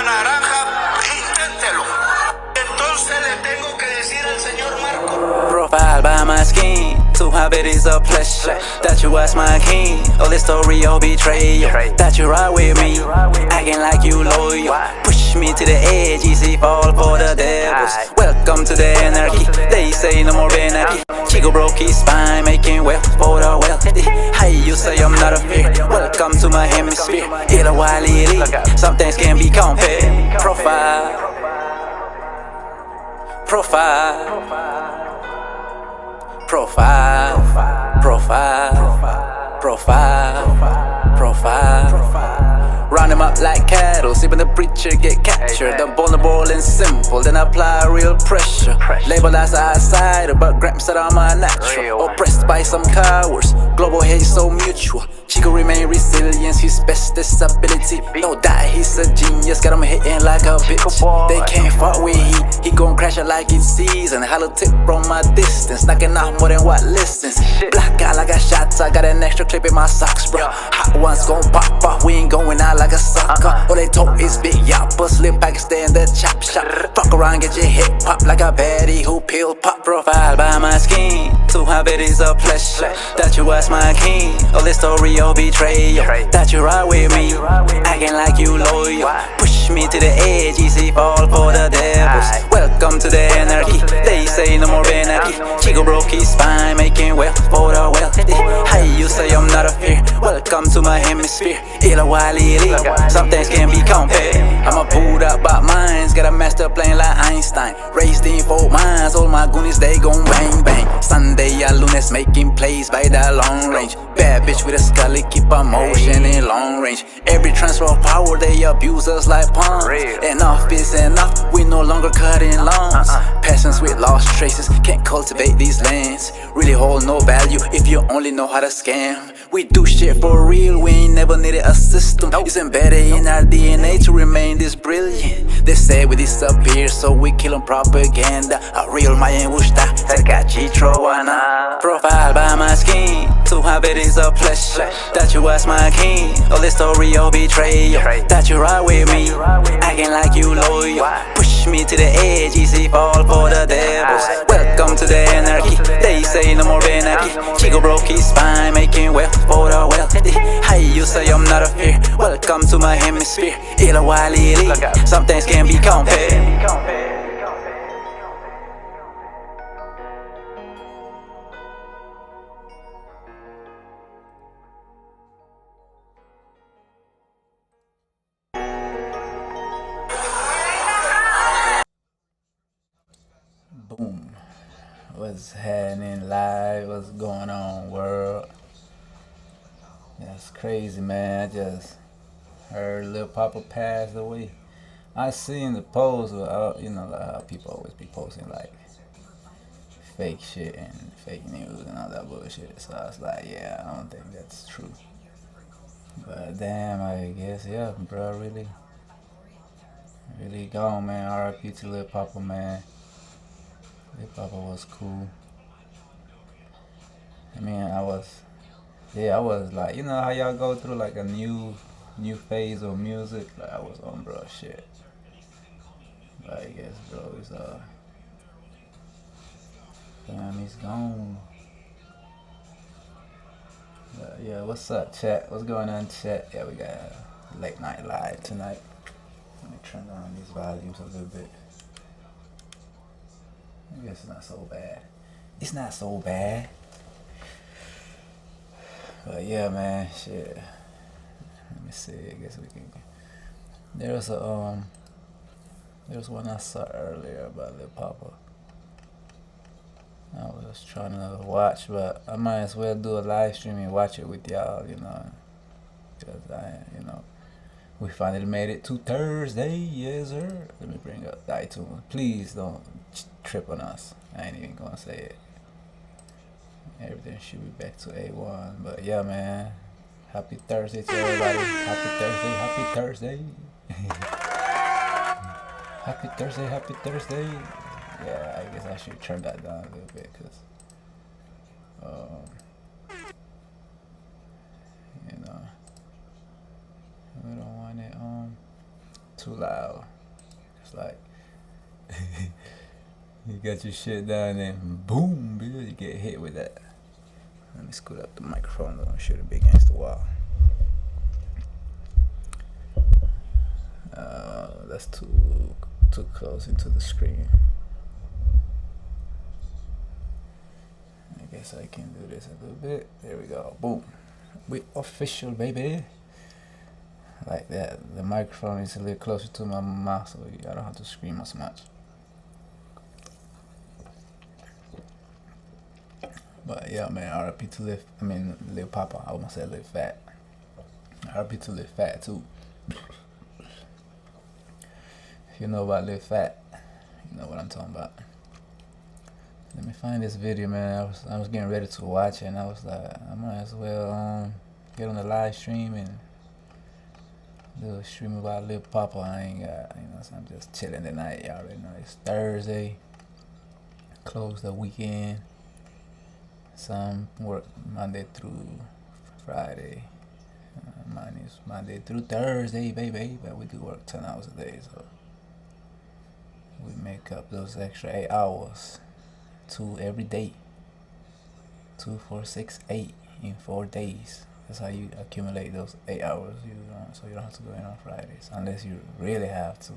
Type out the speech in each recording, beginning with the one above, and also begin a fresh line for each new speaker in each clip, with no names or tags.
una naranja, inténtelo. Entonces le tengo que decir al señor Marco.
Profile by my skin, to have it is a pleasure that you was my king. All the story of betrayal, that you ride with me, acting like you loyal. Push me to the edge, easy fall for the devils. Welcome to the anarchy, they say no more anarchy. Chico broke his spine, making wealth for the wealthy. Hey, you say I'm not a fear, welcome to my hemisphere. Hit a while some things can be compared. Profile, profile, profile, profile, profile, profile. Round them up like cattle, see when the preacher get captured. I'm vulnerable and simple, then apply real pressure. Label as outsider, but grams that I'm unnatural. Oppressed by some cowards, global hate so mutual. Chico remain resilience, his best disability. No doubt he's a genius, got him hitting like a bitch. They can't fuck with he gon' crash it like it's season. Hollow tip from my distance, knocking out more than what listens. Black out like I shots, I got an extra clip in my socks, bro. Hot ones gon' pop off, we ain't going out like a sucker. All they talk is big yapper, slim Pakistan, the chop shop. Fuck around, get your hip pop like a baddie who pill pop. Profile by my skin, to have it is a pleasure that you was my king. All the story of betrayal, that you ride with me, acting like you loyal. Push me to the edge, easy fall for the devils. Welcome to the anarchy, they say no more anarchy. Chico broke his spine, making wealth for the wealthy. Hey, you say I'm not a fear, welcome to my hemisphere. Some things can be compared. I'm a pulled up by minds, got a master plan like Einstein. Raised in 4 minds, all my goonies they gon' bang bang. Sunday ya lunes making plays by that long range. Bad bitch with a scully, keep a motion in long range. Every transfer of power they abuse us like pawns. Enough is enough, we no longer cutting lawns. Peasants with lost traces can't cultivate these lands. Really hold no value if you only know how to scam. We do shit for real, we ain't never needed a system. It's embedded in our DNA to remain this brilliant. They say we disappear, so we kill on propaganda. A real Mayan wushta, Takachitrowana. Profile by my skin, to have it is a pleasure that you was my king. All the story of betrayal, that you ride with me, acting like you loyal. Push me to the edge, easy fall for the devils. Welcome to the anarchy, they say no more anarchy. Chico broke his spine, making wealth for the wealthy. Hey, you say I'm not a fear, welcome to my hemisphere. Some things can be compared.
Boom. What's happening live? What's going on, world? That's crazy, man. I just heard Lil Papa passed away. I seen the post, you know, like how people always be posting like fake shit and fake news and all that bullshit. So I was like, yeah, I don't think that's true. But damn, I guess, yeah, bro, really gone, man. R.I.P. to Lil Papa, man. Lil Papa was cool. I mean, I was like, you know how y'all go through like a new phase of music? Like I was on bro shit. But I guess bro is damn, he's gone. But yeah, what's up, chat? What's going on, chat? Yeah, we got a late night live tonight. Let me turn down these volumes a little bit. I guess it's not so bad. It's not so bad. But yeah, man, shit. Let me see. I guess we can. There was one I saw earlier about Lil Papa. I was trying to watch, but I might as well do a live stream and watch it with y'all, you know, because we finally made it to Thursday, yes sir. Let me bring up the iTunes. Please don't trip on us. I ain't even gonna say it. Everything should be back to A1. But yeah, man. Happy Thursday to everybody. Happy Thursday, happy Thursday. Happy Thursday, happy Thursday. Yeah, I guess I should turn that down a little bit because, we don't want it too loud. It's like you got your shit down and boom, bitch, you get hit with that. Let me scoot up the microphone. Don't shoot it big against the wall. That's too close into the screen. I guess I can do this a little bit. There we go. Boom. We official, baby. Like that. The microphone is a little closer to my mouth, so I don't have to scream as much. But yeah, man, RIP to Lil Papa. I almost said Lil Fat. RIP to Lil Fat too. If you know about Lil Fat, you know what I'm talking about. Let me find this video, man. I was getting ready to watch it, and I was like, I might as well get on the live stream and do a stream about Lil Papa. I ain't got, so I'm just chilling tonight. Y'all already know it's Thursday. Close the weekend. Some work Monday through Friday. Mine is Monday through Thursday, baby. But we do work 10 hours a day, so we make up those extra 8 hours. 2 every day. 2, 4, 6, 8 in 4 days. That's how you accumulate those 8 hours. So you don't have to go in on Fridays unless you really have to.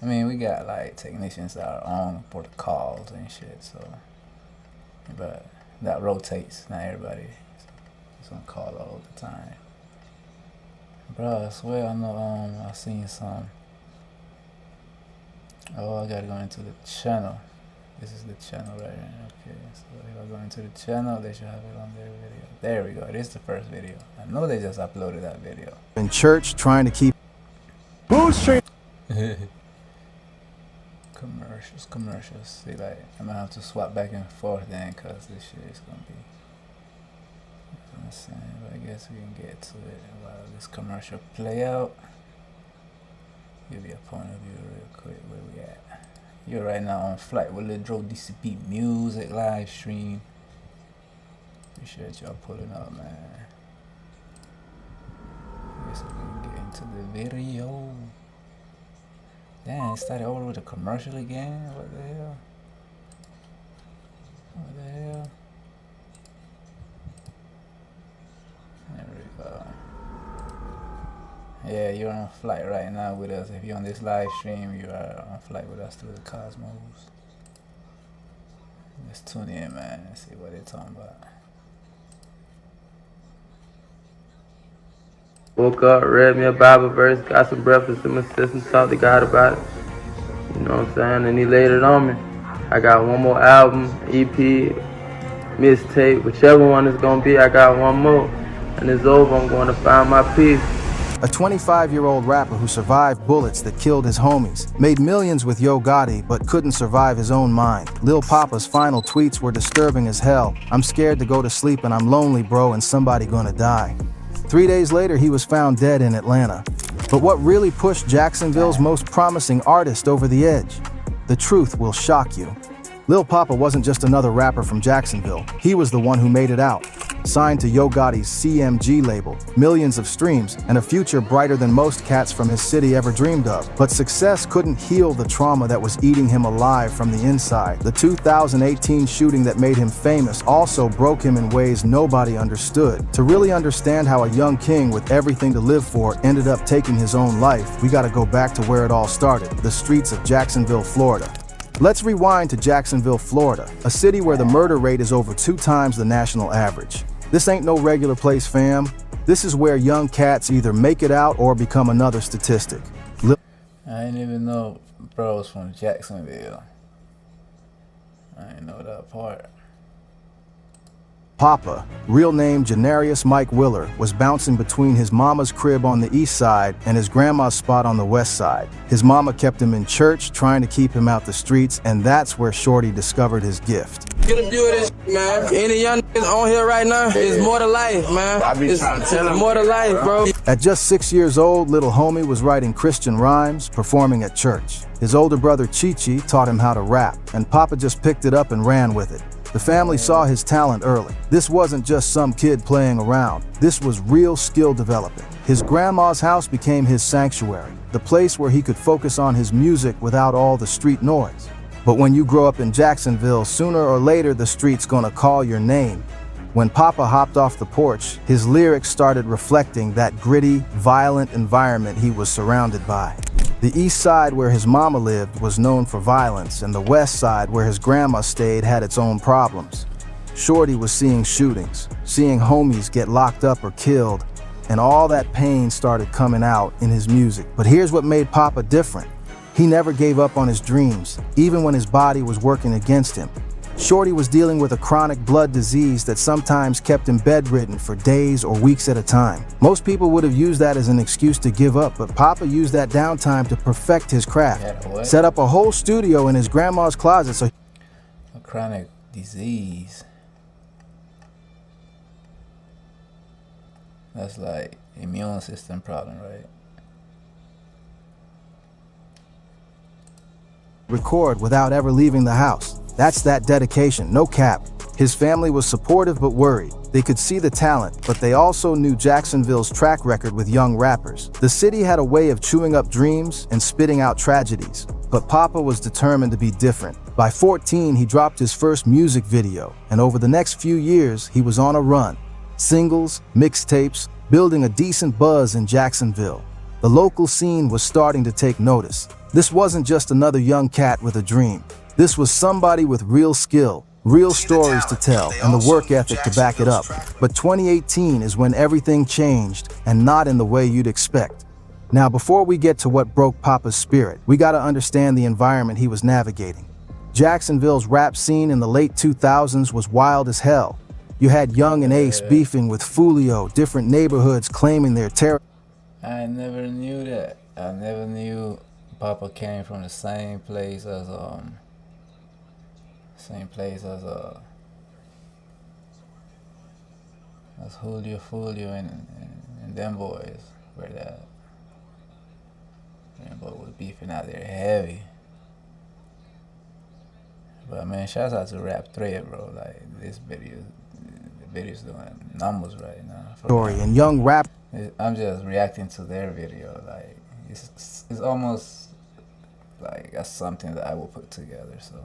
I mean, we got like technicians that are on for the calls and shit. So, but that rotates. Not everybody is on call all the time. Bro, I swear I know. I seen some. Oh, I gotta go into the channel. This is the channel right here. Okay, so if I go into the channel, they should have it on their video. There we go. It is the first video. I know they just uploaded that video.
In church, trying to keep
commercials. See, like, I'm gonna have to swap back and forth then, cause this shit is gonna be. But I guess we can get to it while this commercial play out. Give you a point of view real quick where we at. You're right now on flight with Lil Dro Dcb Muzik live stream. Appreciate y'all pulling up, man. I guess we can get into the video. Damn, it started over with a commercial again. What the hell? What the hell? There we go. Yeah, you're on flight right now with us. If you're on this live stream, you are on flight with us through the cosmos. Let's tune in, man, and see what they're talking about.
Woke up, read me a Bible verse, got some breakfast in my system, talked to God about it. You know what I'm saying? And he laid it on me. I got one more album, EP, mixtape, whichever one it's gonna be, I got one more. And it's over, I'm going to find my peace.
a 25-year-old rapper who survived bullets that killed his homies, made millions with Yo Gotti but couldn't survive his own mind. Lil Papa's final tweets were disturbing as hell. I'm scared to go to sleep and I'm lonely, bro, and somebody gonna die. 3 days later, he was found dead in Atlanta. But what really pushed Jacksonville's most promising artist over the edge? The truth will shock you. Lil Papa wasn't just another rapper from Jacksonville. He was the one who made it out. Signed to Yo Gotti's CMG label, millions of streams, and a future brighter than most cats from his city ever dreamed of. But success couldn't heal the trauma that was eating him alive from the inside. The 2018 shooting that made him famous also broke him in ways nobody understood. To really understand how a young king with everything to live for ended up taking his own life, we gotta go back to where it all started, the streets of Jacksonville, Florida. Let's rewind to Jacksonville, Florida, a city where the murder rate is over 2 times the national average. This ain't no regular place, fam. This is where young cats either make it out or become another statistic.
I didn't even know bro was from Jacksonville. I didn't know that part.
Papa, real name Janarius Mike Willer, was bouncing between his mama's crib on the east side and his grandma's spot on the west side. His mama kept him in church, trying to keep him out the streets, and that's where Shorty discovered his gift.
Get a view of this, man. Any young niggas on here right now, it's more to life, man. It's more to life, bro.
At just 6 years old, little homie was writing Christian rhymes, performing at church. His older brother Chi-Chi taught him how to rap, and Papa just picked it up and ran with it. The family saw his talent early. This wasn't just some kid playing around. This was real skill development. His grandma's house became his sanctuary, the place where he could focus on his music without all the street noise. But when you grow up in Jacksonville, sooner or later the street's gonna call your name. When Papa hopped off the porch, his lyrics started reflecting that gritty, violent environment he was surrounded by. The east side where his mama lived was known for violence, and the west side where his grandma stayed had its own problems. Shorty was seeing shootings, seeing homies get locked up or killed, and all that pain started coming out in his music. But here's what made Papa different. He never gave up on his dreams, even when his body was working against him. Shorty was dealing with a chronic blood disease that sometimes kept him bedridden for days or weeks at a time. Most people would have used that as an excuse to give up, but Papa used that downtime to perfect his craft. Set up a whole studio in his grandma's closet so
a chronic disease. That's like immune system problem, right?
record without ever leaving the house. That's that dedication, no cap. His family was supportive but worried. They could see the talent, but they also knew Jacksonville's track record with young rappers. The city had a way of chewing up dreams and spitting out tragedies, but Papa was determined to be different. By 14, he dropped his first music video, and over the next few years, he was on a run. Singles, mixtapes, building a decent buzz in Jacksonville. The local scene was starting to take notice. This wasn't just another young cat with a dream. This was somebody with real skill, real stories to tell, and the work ethic to back it up. But 2018 is when everything changed, and not in the way you'd expect. Now, before we get to what broke Papa's spirit, we gotta understand the environment he was navigating. Jacksonville's rap scene in the late 2000s was wild as hell. You had Young and Ace beefing with Fulio, different neighborhoods claiming their territory.
I never knew that. I never knew Papa came from the same place as Fulio and them boys were that. Them boys was beefing out there heavy. But man, shouts out to Rap Thread, bro. Like this video, the video's doing numbers right now.
Story and young rap.
I'm just reacting to their video. Like it's almost like that's something that I will put together. So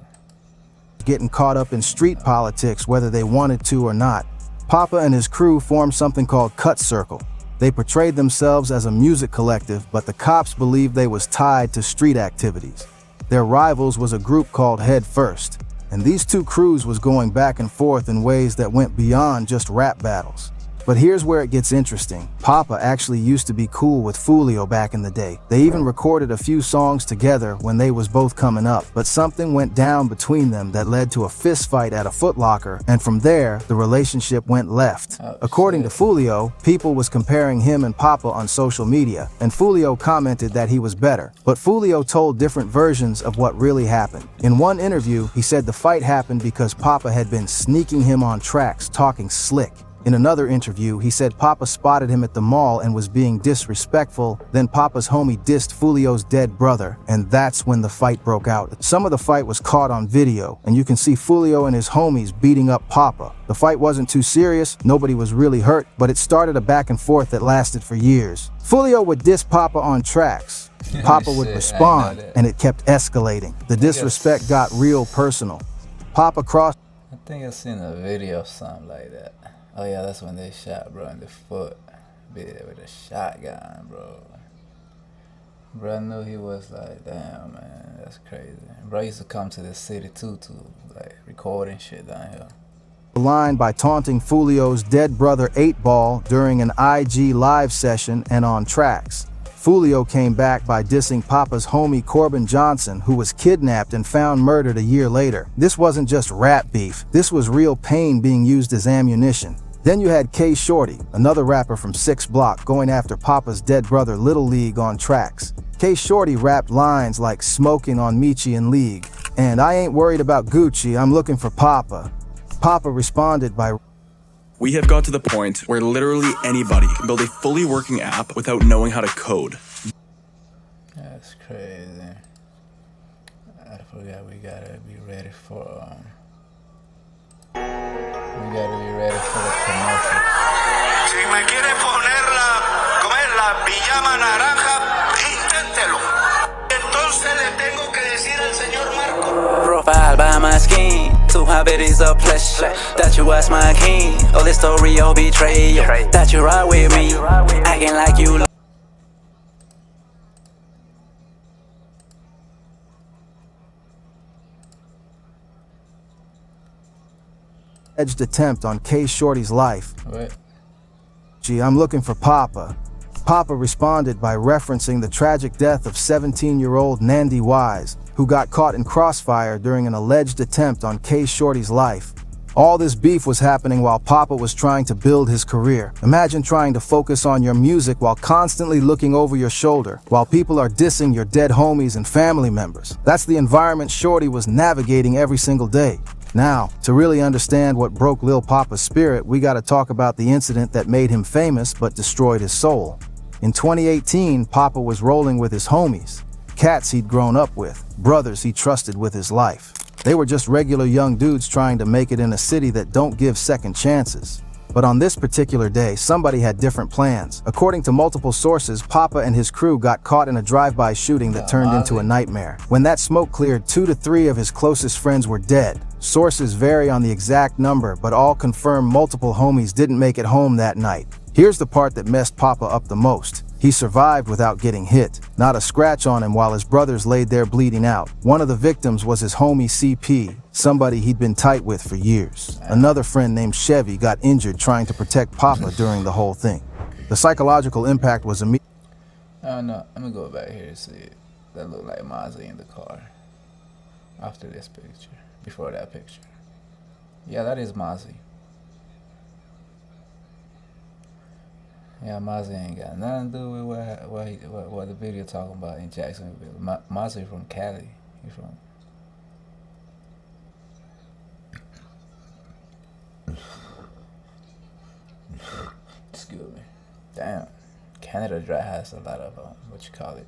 getting caught up in street politics, whether they wanted to or not. Papa and his crew formed something called Cut Circle. They portrayed themselves as a music collective, but the cops believed they was tied to street activities. Their rivals was a group called Head First, and these two crews was going back and forth in ways that went beyond just rap battles. But here's where it gets interesting. Papa actually used to be cool with Fulio back in the day. They even recorded a few songs together when they was both coming up, but something went down between them that led to a fist fight at a Foot Locker, and from there, the relationship went left. According to Fulio, people was comparing him and Papa on social media, and Fulio commented that he was better. But Fulio told different versions of what really happened. In one interview, he said the fight happened because Papa had been sneaking him on tracks, talking slick. In another interview, he said Papa spotted him at the mall and was being disrespectful. Then Papa's homie dissed Fulio's dead brother, and that's when the fight broke out. Some of the fight was caught on video, and you can see Fulio and his homies beating up Papa. The fight wasn't too serious, nobody was really hurt, but it started a back and forth that lasted for years. Fulio would diss Papa on tracks. Papa would respond, and it kept escalating. The disrespect got real personal. Papa crossed.
I think I've seen a video of something like that. Oh yeah, that's when they shot bro in the foot with a shotgun, bro. Bro, I knew he was like, damn man, that's crazy. Bro used to come to this city too to like recording shit down here.
Line by taunting Fulio's dead brother 8-Ball during an IG live session and on tracks. Fulio came back by dissing Papa's homie Corbin Johnson, who was kidnapped and found murdered a year later. This wasn't just rap beef, this was real pain being used as ammunition. Then you had K Shorty, another rapper from 6 Block, going after Papa's dead brother Little League on tracks. K Shorty rapped lines like smoking on Michi and League, and I ain't worried about Gucci, I'm looking for Papa. Papa responded by,
we have got to the point where literally anybody can build a fully working app without knowing how to code.
That's crazy. I forgot we gotta be ready for We gotta be ready for the commercial.
Si me quiere poner ¿cómo es? La pijama naranja, inténtelo. Entonces le tengo que decir al señor Marco.
Profile by my skin, to have it is a pleasure. That you was my king, all the story of betrayal. That you ride with me, acting like you.
Alleged attempt on K Shorty's life.
What?
Gee, I'm looking for Papa. Papa responded by referencing the tragic death of 17-year-old Nandi Wise, who got caught in crossfire during an alleged attempt on K Shorty's life. All this beef was happening while Papa was trying to build his career. Imagine trying to focus on your music while constantly looking over your shoulder, while people are dissing your dead homies and family members. That's the environment Shorty was navigating every single day. Now, to really understand what broke Lil Papa's spirit, we gotta talk about the incident that made him famous but destroyed his soul. In 2018, Papa was rolling with his homies, cats he'd grown up with, brothers he trusted with his life. They were just regular young dudes trying to make it in a city that don't give second chances. But on this particular day, somebody had different plans. According to multiple sources, Papa and his crew got caught in a drive-by shooting that turned into a nightmare. When that smoke cleared, 2 to 3 of his closest friends were dead. Sources vary on the exact number, but all confirm multiple homies didn't make it home that night. Here's the part that messed Papa up the most. He survived without getting hit. Not a scratch on him while his brothers laid there bleeding out. One of the victims was his homie CP, somebody he'd been tight with for years. Another friend named Chevy got injured trying to protect Papa during the whole thing. The psychological impact was immediate.
Oh no, let me go back here and see it. That looked like Mozzie in the car. After this picture. Before that picture. Yeah, that is Mozzie. Yeah, Mozzie ain't got nothing to do with what the video talking about in Jacksonville. Mozzie from Cali. He from. Excuse me. Damn. Canada dry has a lot of what you call it.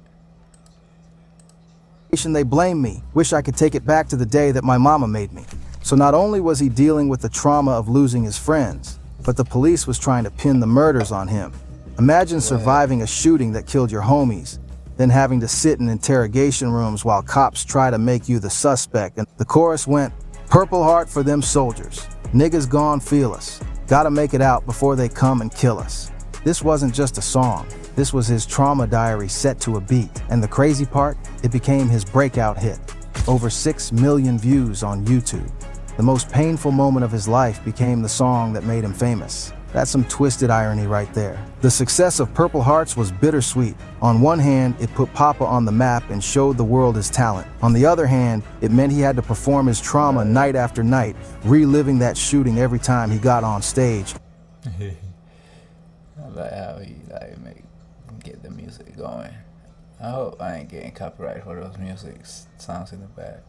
They blame me. Wish I could take it back to the day that my mama made me. So not only was he dealing with the trauma of losing his friends, but the police was trying to pin the murders on him. Imagine surviving a shooting that killed your homies, then having to sit in interrogation rooms while cops try to make you the suspect. And the chorus went, "Purple Heart for them soldiers. Niggas gon' feel us. Gotta make it out before they come and kill us." This wasn't just a song. This was his trauma diary set to a beat. And the crazy part, it became his breakout hit. Over 6 million views on YouTube. The most painful moment of his life became the song that made him famous. That's some twisted irony right there. The success of Purple Hearts was bittersweet. On one hand, it put Papa on the map and showed the world his talent. On the other hand, it meant he had to perform his trauma night after night, reliving that shooting every time he got on stage.
I like how he get the music going. I hope I ain't getting copyright for those music songs in the back.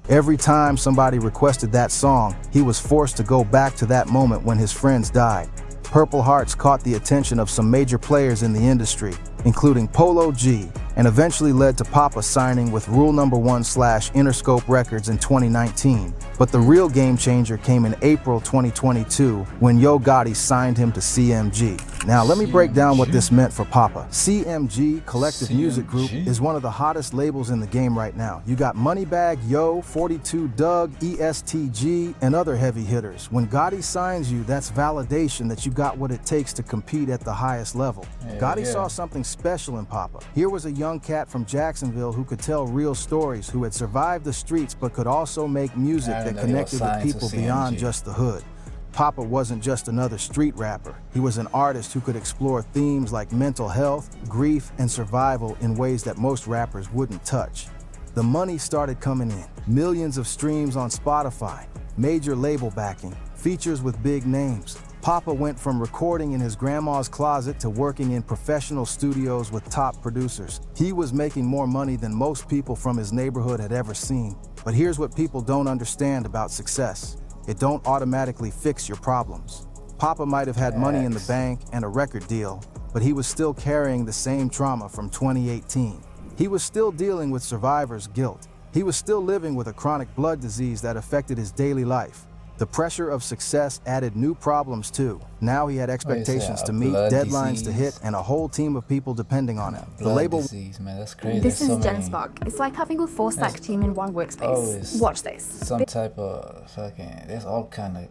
Every time somebody requested that song, he was forced to go back to that moment when his friends died. Purple Hearts caught the attention of some major players in the industry, including Polo G, and eventually led to Papa signing with Rule No. 1/Interscope Records in 2019. But the real game changer came in April 2022 when Yo Gotti signed him to CMG. Now let me break down what this meant for Papa. CMG, Collective Music Group, is one of the hottest labels in the game right now. You got Moneybagg, Yo, 42 Doug, ESTG, and other heavy hitters. When Gotti signs you, that's validation that you got what it takes to compete at the highest level. Gotti saw something special in Papa. Here was a young cat from Jacksonville who could tell real stories, who had survived the streets but could also make music that connected with people beyond just the hood. Papa wasn't just another street rapper. He was an artist who could explore themes like mental health, grief, and survival in ways that most rappers wouldn't touch. The money started coming in. Millions of streams on Spotify, major label backing, features with big names. Papa went from recording in his grandma's closet to working in professional studios with top producers. He was making more money than most people from his neighborhood had ever seen. But here's what people don't understand about success. It don't automatically fix your problems. Papa might have had money in the bank and a record deal, but he was still carrying the same trauma from 2018. He was still dealing with survivor's guilt. He was still living with a chronic blood disease that affected his daily life. The pressure of success added new problems too. Now he had expectations to meet,
blood
deadlines to
disease.
hit, and a whole team of people depending on him. The
Blood
label
disease, man, that's crazy.
This
There's
is
so
Jen
many-
Spark. It's like having a full-stack team in one workspace.
always
Watch this.
Some type of fucking. There's all kind of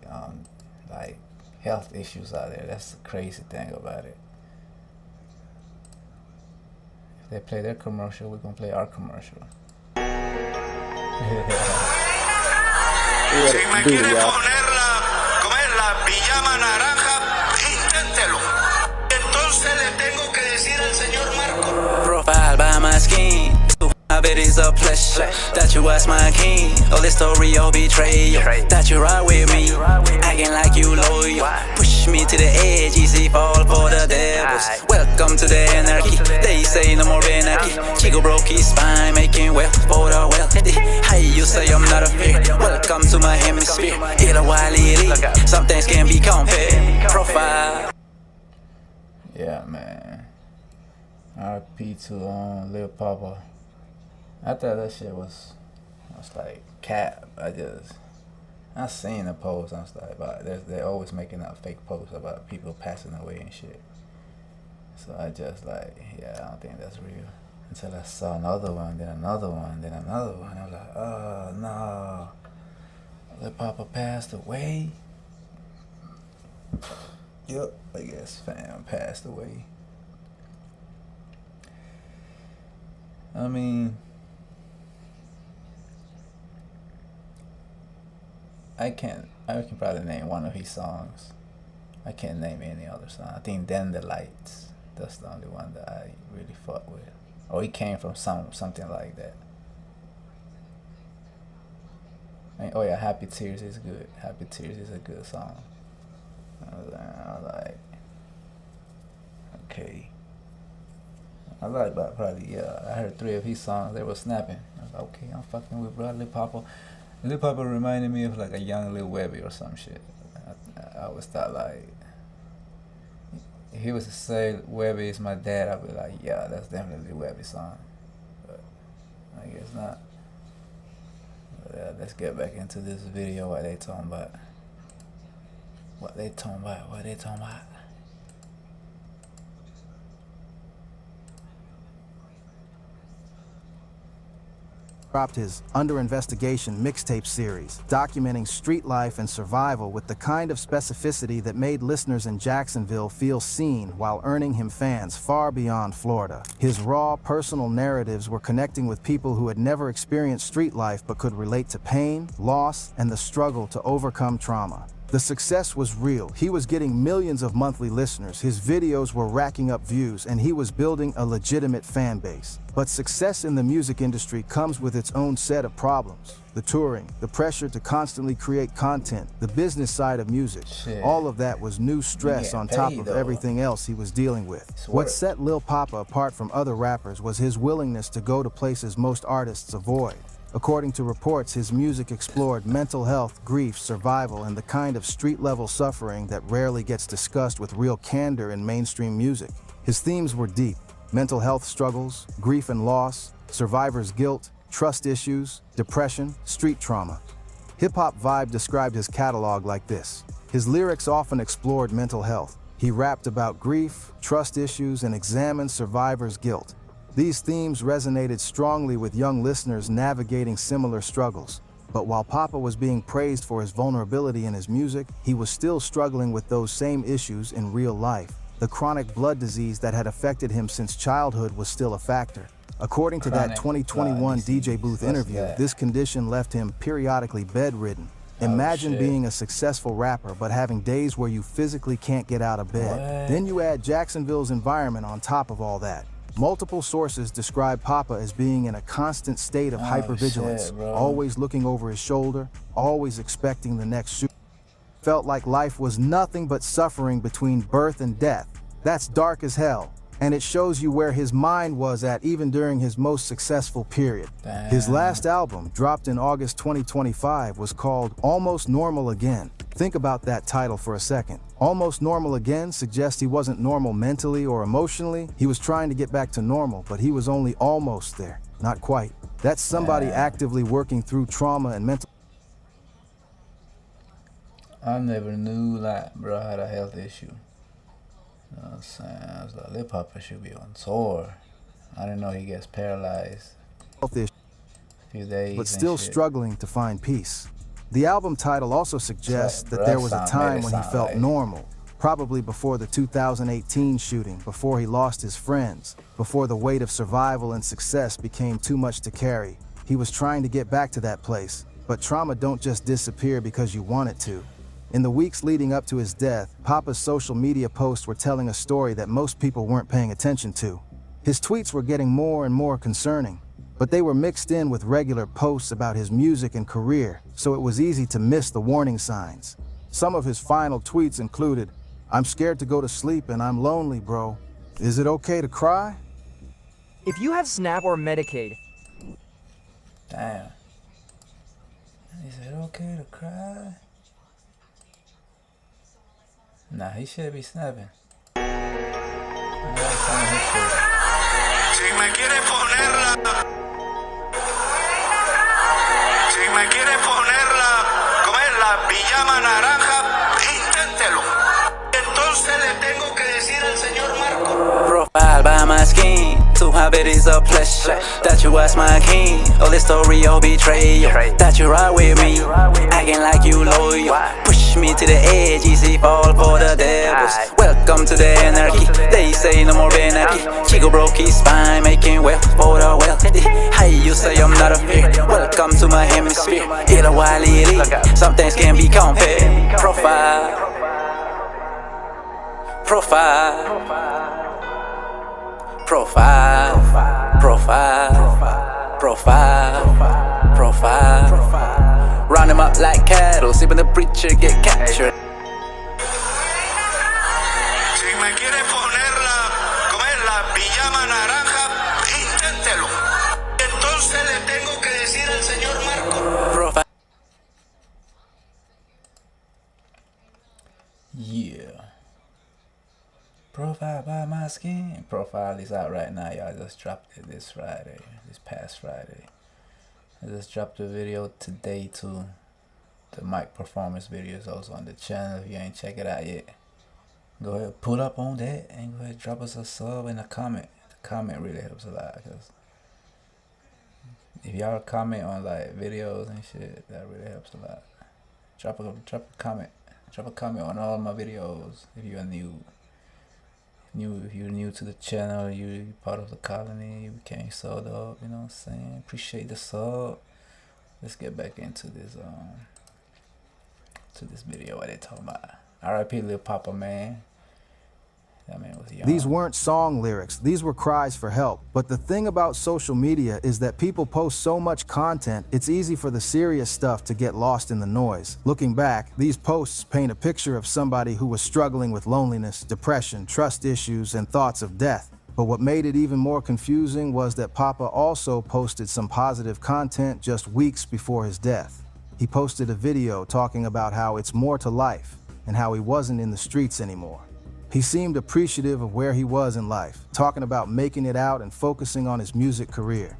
like health issues out there. That's the crazy thing about it. If they play their commercial, we're gonna play our commercial.
Si me quiere poner ¿cómo es? La pijama naranja, inténtelo. Entonces le tengo que decir al señor Marco.
Profile by my skin. I bet it's a pleasure that you was my king. All the story of betrayal that you ride with me, acting like you loyal. Push me to the edge, easy fall for the devils. Welcome to the anarchy. They say no more anarchy. Chico broke his spine, making wealth for the wealthy. Hey, you say I'm not a fear. Welcome to my hemisphere. Hit a while it. Some things can be compared. Profile.
Yeah, man. RP to Lil Papa. I thought that shit was like cap. I seen the post. I was like, but they're always making up fake posts about people passing away and shit. So I just like, yeah, I don't think that's real. Until I saw another one, then another one, then another one. I was like, oh no, Lil Papa passed away. Yep, I guess fam passed away. I mean, I can probably name one of his songs. I can't name any other song. I think Then the Lights. That's the only one that I really fuck with. Or he came from something like that. Oh yeah, Happy Tears is good. Happy Tears is a good song. I was like, okay. I like, but probably, yeah, I heard 3 of his songs, they were snapping. I was like, okay, I'm fucking with bro, Lil Papa. Lil Papa reminded me of like a young Lil Webby or some shit. I always thought like, if he was to say Webby is my dad, I'd be like, yeah, that's definitely Lil Webby song. But I guess not. But, yeah, let's get back into this video, what they talking about. What they talking about.
Dropped his Under Investigation mixtape series, documenting street life and survival with the kind of specificity that made listeners in Jacksonville feel seen while earning him fans far beyond Florida. His raw, personal narratives were connecting with people who had never experienced street life but could relate to pain, loss, and the struggle to overcome trauma. The success was real. He was getting millions of monthly listeners, his videos were racking up views, and he was building a legitimate fan base. But success in the music industry comes with its own set of problems. The touring, the pressure to constantly create content, the business side of music.
Shit.
All of that was new stress on top of everything else he was dealing with. What set Lil Papa apart from other rappers was his willingness to go to places most artists avoid. According to reports, his music explored mental health, grief, survival, and the kind of street-level suffering that rarely gets discussed with real candor in mainstream music. His themes were deep: mental health struggles, grief and loss, survivor's guilt, trust issues, depression, street trauma. Hip Hop Vibe described his catalog like this. His lyrics often explored mental health. He rapped about grief, trust issues, and examined survivor's guilt. These themes resonated strongly with young listeners navigating similar struggles. But while Papa was being praised for his vulnerability in his music, he was still struggling with those same issues in real life. The chronic blood disease that had affected him since childhood was still a factor. According to that 2021 DJ Booth interview, this condition left him periodically bedridden. Imagine being a successful rapper but having days where you physically can't get out of bed. Then you add Jacksonville's environment on top of all that. Multiple sources describe Papa as being in a constant state of hypervigilance, always looking over his shoulder, always expecting the next shoot. Felt like life was nothing but suffering between birth and death. That's dark as hell, and it shows you where his mind was at even during his most successful period. His last album, dropped in August 2025, was called Almost Normal Again. Think about that title for a second. Almost Normal Again suggests he wasn't normal mentally or emotionally. He was trying to get back to normal, but he was only almost there. Not quite. That's somebody actively working through trauma and mental.
I never knew like bro had a health issue. You know what I'm saying? I was like, Lil Papa should be on tour. I didn't know he gets paralyzed
Health issue,
a few days
but still
and shit.
struggling to find peace. The album title also suggests that there was a time when he felt normal, probably before the 2018 shooting, before he lost his friends, before the weight of survival and success became too much to carry. He was trying to get back to that place, but trauma don't just disappear because you want it to. In the weeks leading up to his death, Papa's social media posts were telling a story that most people weren't paying attention to. His tweets were getting more and more concerning, but they were mixed in with regular posts about his music and career, so it was easy to miss the warning signs. Some of his final tweets included, "I'm scared to go to sleep and I'm lonely, bro. Is it okay to cry?"
If you have SNAP or Medicaid,
Damn. Is it okay to cry? Nah, he should be snapping.
Si me quiere ponerla, ¿cómo es? La pijama naranja, inténtelo. Entonces le tengo que decir al señor Marco.
Profile by my skin, to have it is a pleasure that you was my king. All the story of betrayal, that you ride with me, acting like you loyal. Push me to the edge, easy fall for the devils. Welcome to the anarchy, they say no more anarchy. Chico broke his spine, making wealth for the wealthy. How you say I'm not a fear? Welcome to my hemisphere. Hit a wild lady, some things can be compared. Profile, profile, profile, profile, profile, profile. Round them up like cattle, see when the preacher get captured.
Si me quiere ponerla, ¿cómo es? La pijama naranja, inténtelo. Entonces le tengo que decir al señor Marco.
Profile.
Yeah. Profile by my skin. Profile is out right now, y'all. Just dropped it this past Friday. I just dropped a video today too. The mic performance video is also on the channel. If you ain't check it out yet, go ahead, pull up on that and go ahead, drop us a sub and a comment. The comment really helps a lot, cause if y'all comment on like videos and shit, that really helps a lot. Drop a comment. Drop a comment on all my videos if you're if you're new to the channel, you're part of the colony, you became subbed up, you know what I'm saying? Appreciate the sub. Let's get back into this video what they talking about. R.I.P. Lil Papa, man. That man was young.
These weren't song lyrics, these were cries for help. But the thing about social media is that people post so much content, it's easy for the serious stuff to get lost in the noise. Looking back, these posts paint a picture of somebody who was struggling with loneliness, depression, trust issues, and thoughts of death. But what made it even more confusing was that Papa also posted some positive content just weeks before his death. He posted a video talking about how it's more to life and how he wasn't in the streets anymore. He seemed appreciative of where he was in life, talking about making it out and focusing on his music career.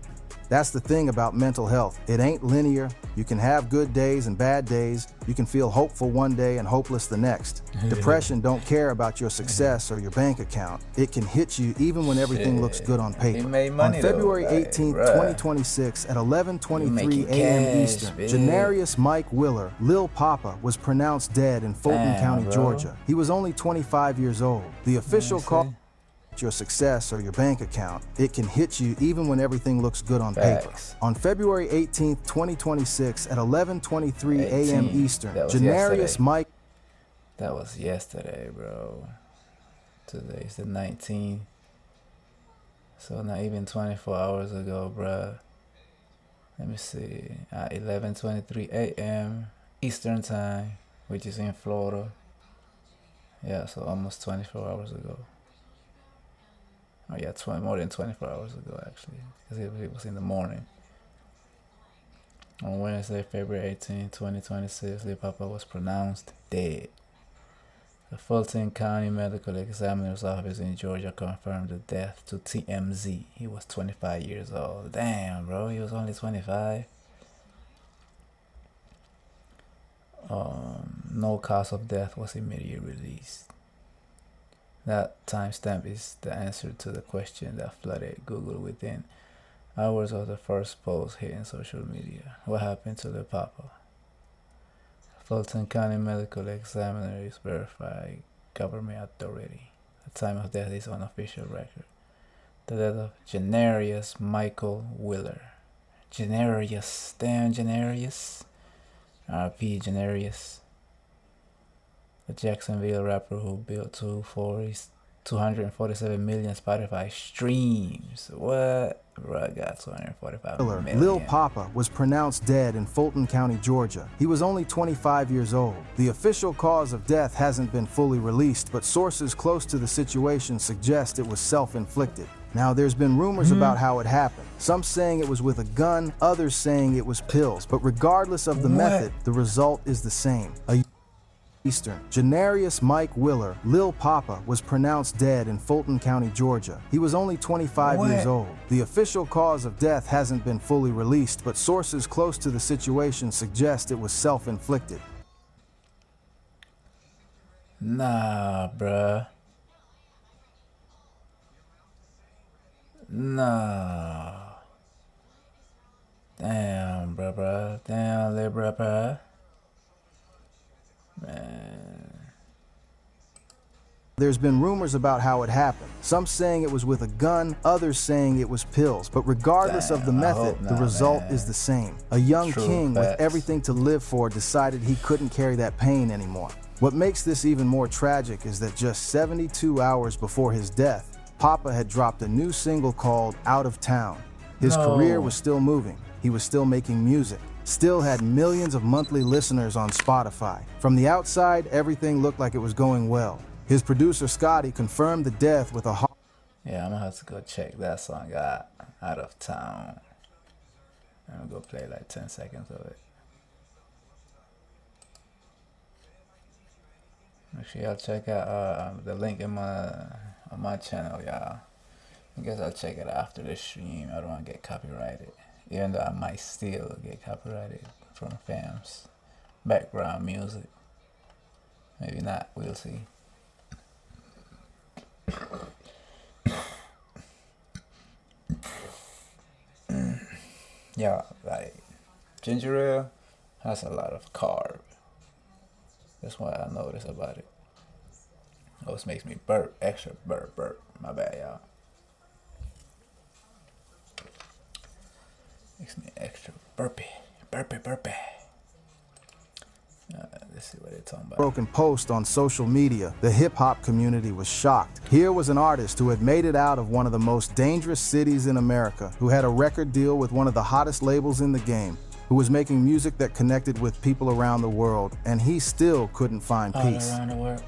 That's the thing about mental health. It ain't linear. You can have good days and bad days. You can feel hopeful one day and hopeless the next. Depression don't care about your success or your bank account. It can hit you even when everything looks good on paper. On February 18th, 2026 at 11:23 a.m. Eastern, Janarius Mike Willer, Lil Papa, was pronounced dead in Fulton County, Georgia. He was only 25 years old. The official call your success or your bank account, it can hit you even when everything looks good on paper. On February 18th, 2026 at 11:23 a.m. Eastern, Janarius Mike.
That was yesterday, bro. Today's the 19th. So not even 24 hours ago, bro. Let me see. At 11:23 a.m. Eastern time, which is in Florida. Yeah, so almost 24 hours ago. Oh yeah, more than 24 hours ago actually, because it was in the morning. On Wednesday, February 18, 2026, Lil Papa was pronounced dead. The Fulton County Medical Examiner's Office in Georgia confirmed the death to TMZ. He was 25 years old. Damn, bro, he was only 25. no cause of death was immediately released. That timestamp is the answer to the question that flooded Google within hours of the first post hitting social media. What happened to Lil Papa? Fulton County Medical Examiner is verified government authority. The time of death is on official record. The death of Janarius Michael Willer. Janarius, damn Janarius. RP Janarius. The Jacksonville rapper who built 247 million Spotify streams. What? Bro, I got 245 million.
Lil Papa was pronounced dead in Fulton County, Georgia. He was only 25 years old. The official cause of death hasn't been fully released, but sources close to the situation suggest it was self-inflicted. Now, there's been rumors about how it happened. Some saying it was with a gun, others saying it was pills. But regardless of the method, the result is the same. Eastern. Janarius Mike Willer, Lil Papa, was pronounced dead in Fulton County, Georgia. He was only 25 years old. The official cause of death hasn't been fully released, but sources close to the situation suggest it was self-inflicted.
Nah, bruh. Nah. Damn, bruh. Damn, Lil bruh. Man.
There's been rumors about how it happened. Some saying it was with a gun, others saying it was pills. But regardless of the method, the result is the same. A young king with everything to live for decided he couldn't carry that pain anymore. What makes this even more tragic is that just 72 hours before his death, Papa had dropped a new single called Out of Town. His career was still moving. He was still making music. Still had millions of monthly listeners on Spotify. From the outside, everything looked like it was going well. His producer, Scotty, confirmed the death with a
Yeah, I'm gonna have to go check that song out of Town. I'm gonna go play like 10 seconds of it. Make sure y'all check out the link on my channel, y'all. I guess I'll check it after the stream. I don't want to get copyrighted. Even though I might still get copyrighted from fams. Background music. Maybe not, we'll see. Yeah, like ginger ale has a lot of carb. That's why I notice about it. Always makes me burp, extra burp. My bad, y'all. Makes me extra burpy. Let's see what they're talking about.
broken post on social media. The hip-hop community was shocked. Here was an artist who had made it out of one of the most dangerous cities in America, who had a record deal with one of the hottest labels in the game, who was making music that connected with people around the world, and he still couldn't find peace.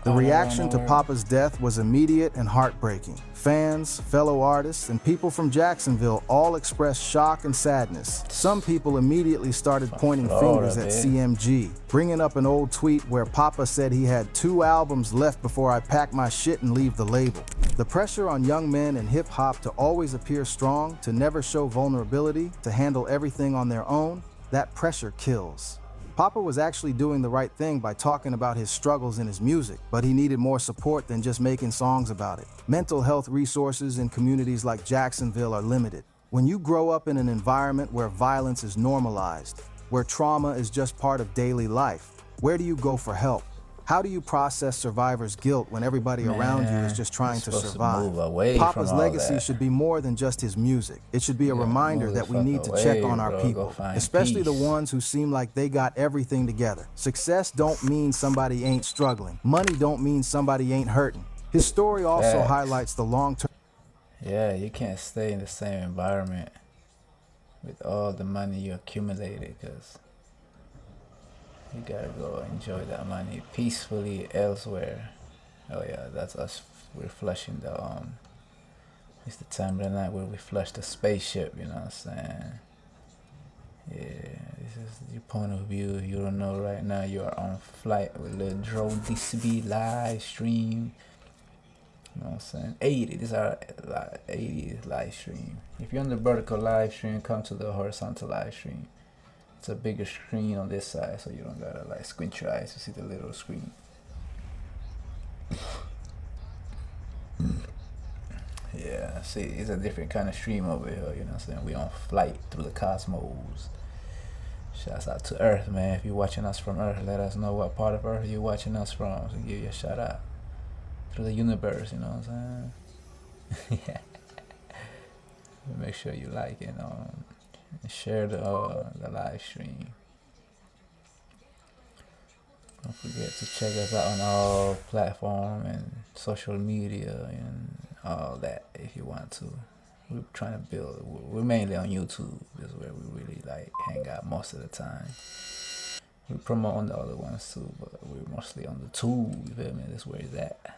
The reaction to Papa's death was immediate and heartbreaking. Fans, fellow artists, and people from Jacksonville all expressed shock and sadness. Some people immediately started pointing fingers at CMG, bringing up an old tweet where Papa said he had 2 albums left before I pack my shit and leave the label. The pressure on young men in hip-hop to always appear strong, to never show vulnerability, to handle everything on their own, that pressure kills. Papa was actually doing the right thing by talking about his struggles in his music, but he needed more support than just making songs about it. Mental health resources in communities like Jacksonville are limited. When you grow up in an environment where violence is normalized, where trauma is just part of daily life, where do you go for help? How do you process survivors' guilt when everybody around you is just trying to survive? Papa's legacy should be more than just his music. It should be a reminder that we need to check on our people, especially the ones who seem like they got everything together. Success don't mean somebody ain't struggling. Money don't mean somebody ain't hurting. His story also highlights the long-term.
Yeah, you can't stay in the same environment with all the money you accumulated, because you gotta go enjoy that money peacefully elsewhere. Oh yeah, that's us. We're flushing the it's the time of the night where we flush the spaceship, you know what I'm saying? Yeah, this is your point of view. You don't know right now, you are on flight with Lil Dro Dcb live stream. You know what I'm saying? 80, this is our 80 live stream. If you're on the vertical live stream, come to the horizontal live stream. It's a bigger screen on this side, so you don't gotta like squint your eyes to see the little screen. Yeah, see, it's a different kind of stream over here, you know what I'm saying? We on flight through the cosmos. Shouts out to Earth, man. If you're watching us from Earth, let us know what part of Earth you're watching us from, so give you a shout out through the universe, you know what I'm saying? Yeah. Make sure you like it, and share the live stream. Don't forget to check us out on all platforms and social media and all that if you want to. We're trying to build. We're mainly on YouTube. This is where we really like hang out most of the time. We promote on the other ones too, but we're mostly on the tube. You feel me? That's where it's at.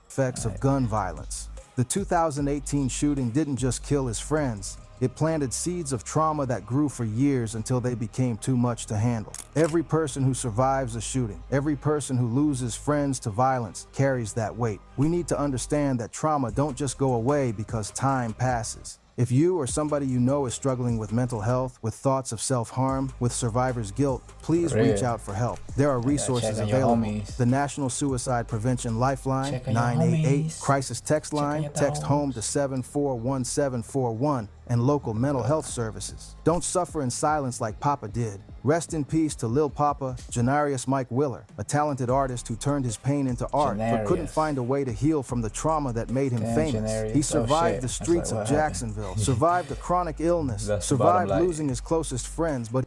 Effects of gun violence. The 2018 shooting didn't just kill his friends. It planted seeds of trauma that grew for years until they became too much to handle. Every person who survives a shooting, every person who loses friends to violence carries that weight. We need to understand that trauma don't just go away because time passes. If you or somebody you know is struggling with mental health, with thoughts of self-harm, with survivor's guilt, please reach out for help. There are resources available. The National Suicide Prevention Lifeline, 988, Crisis Text Line, text HOME to 741741, and local mental health services. Don't suffer in silence like Papa did. Rest in peace to Lil Papa, Janarius Mike Willer, a talented artist who turned his pain into art but couldn't find a way to heal from the trauma that made him famous.
Janarius.
He survived the
That's
streets
like
of
what
Jacksonville, survived a chronic illness,
That's the
survived
bottom line.
losing his closest friends, but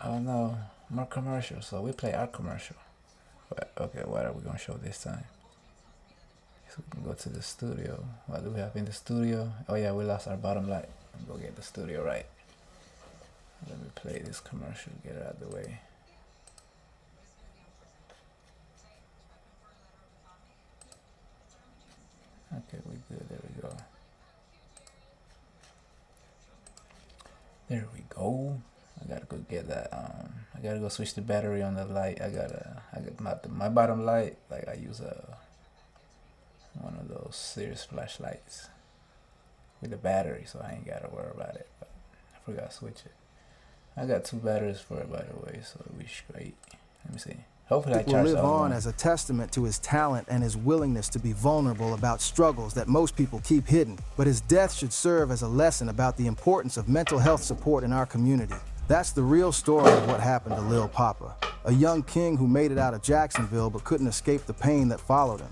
Oh no, more commercials. So we play our commercial. But, okay, what are we gonna show this time? So we can go to the studio. What do we have in the studio? Oh yeah, we lost our bottom light. Go get the studio right. Let me play this commercial, get it out of the way. Okay, we good, there we go. There we go. I gotta go get that, I gotta go switch the battery on the light. I got my bottom light, like I use one of those Series flashlights with a battery, so I ain't gotta worry about it, but I forgot to switch it. I got 2 batteries for it, by the way, so we straight. Let me see. Hopefully I
will
charge
live
the other
on
one.
as a testament to his talent and his willingness to be vulnerable about struggles that most people keep hidden. But his death should serve as a lesson about the importance of mental health support in our community. That's the real story of what happened to Lil Papa, a young king who made it out of Jacksonville but couldn't escape the pain that followed him.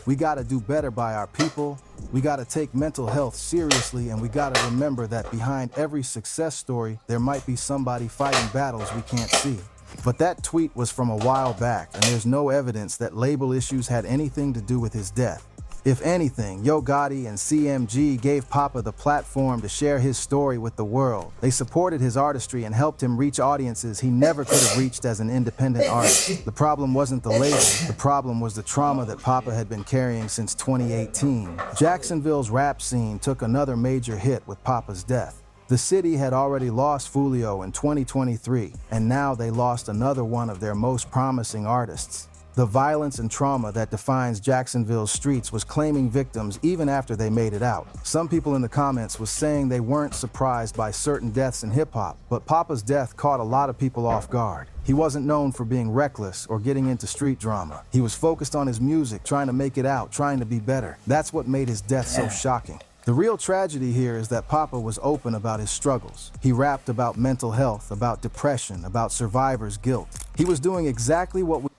We gotta do better by our people, we gotta take mental health seriously, and we gotta remember that behind every success story, there might be somebody fighting battles we can't see. But that tweet was from a while back, and there's no evidence that label issues had anything to do with his death. If anything, Yo Gotti and CMG gave Papa the platform to share his story with the world. They supported his artistry and helped him reach audiences he never could have reached as an independent artist. The problem wasn't the label, the problem was the trauma that Papa had been carrying since 2018. Jacksonville's rap scene took another major hit with Papa's death. The city had already lost Fulio in 2023, and now they lost another one of their most promising artists. The violence and trauma that defines Jacksonville's streets was claiming victims even after they made it out. Some people in the comments was saying they weren't surprised by certain deaths in hip-hop, but Papa's death caught a lot of people off guard. He wasn't known for being reckless or getting into street drama. He was focused on his music, trying to make it out, trying to be better. That's what made his death so shocking. The real tragedy here is that Papa was open about his struggles. He rapped about mental health, about depression, about survivor's guilt. He was doing exactly what we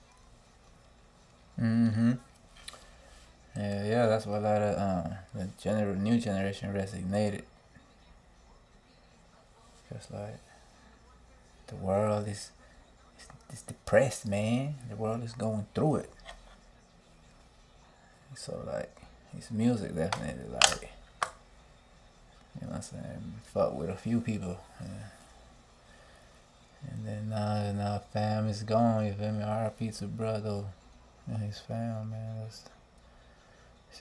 Yeah, that's what a lot of the new generation resonated. Because like the world is depressed, man. The world is going through it. So like his music definitely like, you know what I'm saying, fuck with a few people. Yeah. And then now fam is gone, you feel me? R.I.P. to brother and his fam, man. It's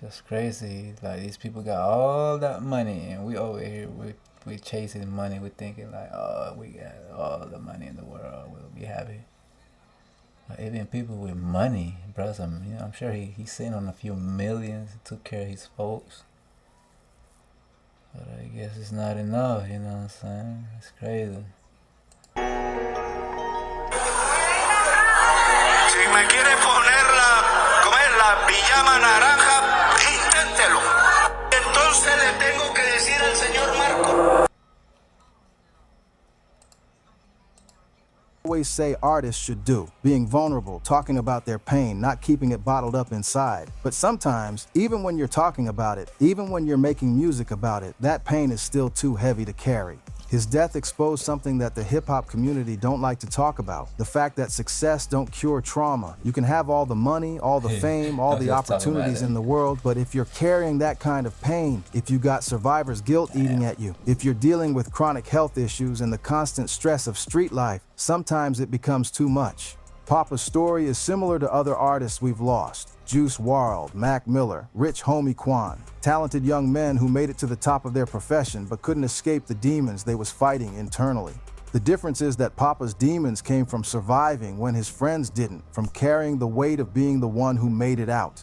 just crazy. Like these people got all that money and we over here we chasing money. We thinking like, oh, we got all the money in the world, we'll be happy. Like, even people with money, brother, you know, I'm sure he's sitting on a few millions, took care of his folks. But guess it's not enough, you know what I'm saying? It's crazy.
Si me quiere poner la pijama naranja, inténtelo. Entonces le tengo que decir al señor Marco.
Always say artists should do, being vulnerable, talking about their pain, not keeping it bottled up inside. But sometimes, even when you're talking about it, even when you're making music about it, that pain is still too heavy to carry. His death exposed something that the hip-hop community don't like to talk about. The fact that success don't cure trauma. You can have all the money, all the fame, all the opportunities in the world, but if you're carrying that kind of pain, if you got survivor's guilt eating at you, if you're dealing with chronic health issues and the constant stress of street life, sometimes it becomes too much. Papa's story is similar to other artists we've lost. Juice WRLD, Mac Miller, Rich Homie Quan. Talented young men who made it to the top of their profession but couldn't escape the demons they was fighting internally. The difference is that Papa's demons came from surviving when his friends didn't, from carrying the weight of being the one who made it out.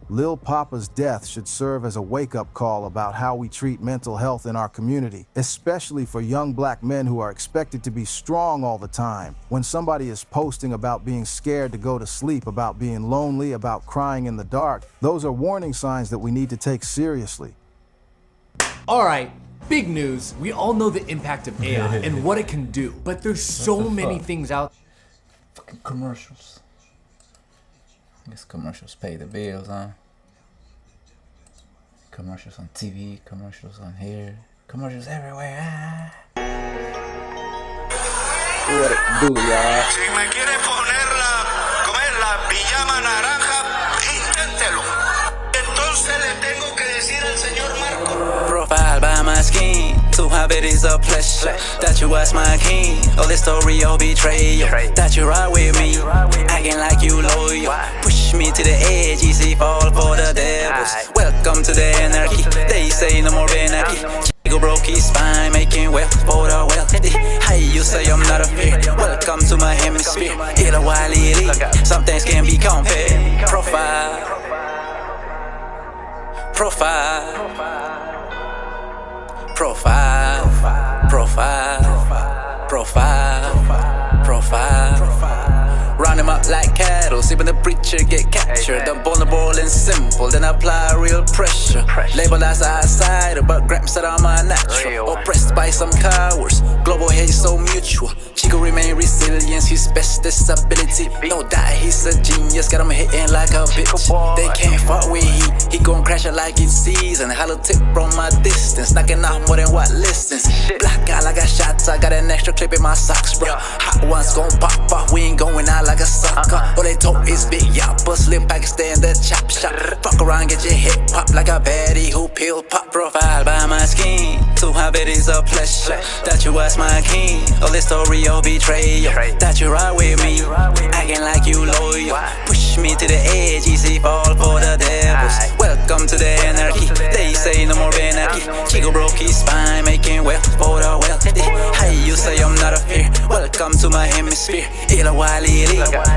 Lil Papa's death should serve as a wake-up call about how we treat mental health in our community, especially for young black men who are expected to be strong all the time. When somebody is posting about being scared to go to sleep, about being lonely, about crying in the dark, those are warning signs that we need to take seriously.
All right, big news. We all know the impact of AI and what it can do, but there's so many things out.
Fucking commercials. I guess commercials pay the bills, huh? Commercials on TV, commercials on here, commercials everywhere. Ah.
What it do, y'all?
Si me quiere poner la pijama naranja, inténtelo. Entonces le tengo que decir al señor Marco.
Profile by my skin, to have it is a pleasure. That you was my king, all the story of betrayal. That you ride with me, acting like you loyal. Push me to the edge, easy fall for the devils. Welcome to the anarchy, they say no more anarchy. Chico broke his spine, making wealth for the wealthy. Hey, you say I'm not a fear, welcome to my hemisphere. Get a while it, some things can be compared. Profile, profile, profile, profile, profile, profile. Round them up like cattle, see when the preacher get captured. I'm vulnerable and simple, then apply real pressure. Labeled as outsider, but Gramps said I'm unnatural. Oppressed by some cowards, global hate is so mutual. Chico remain resilience, his best disability. No doubt he's a genius, got him hitting like a bitch. They can't fuck with he gon' crash it like it's season. Hollow tip from my distance, knocking out more than what listens. Black out like I shots, I got an extra clip in my socks, bro. Hot ones gon' pop off, we ain't going out like a sucker. All they talk is big yapper, slim Pakistan, the chop shop. Fuck around, get your hip pop like a baddie who pill pop. Profile by my skin, to have it is a pleasure. That you was my king, all the story of betrayal. That you ride with me, acting like you loyal. Push me to the edge, easy fall for the devils. Welcome to the anarchy, they say no more anarchy. Chico broke his spine, making wealth for the wealthy. Hey, you say I'm not a fear, welcome to my hemisphere. Ila wali,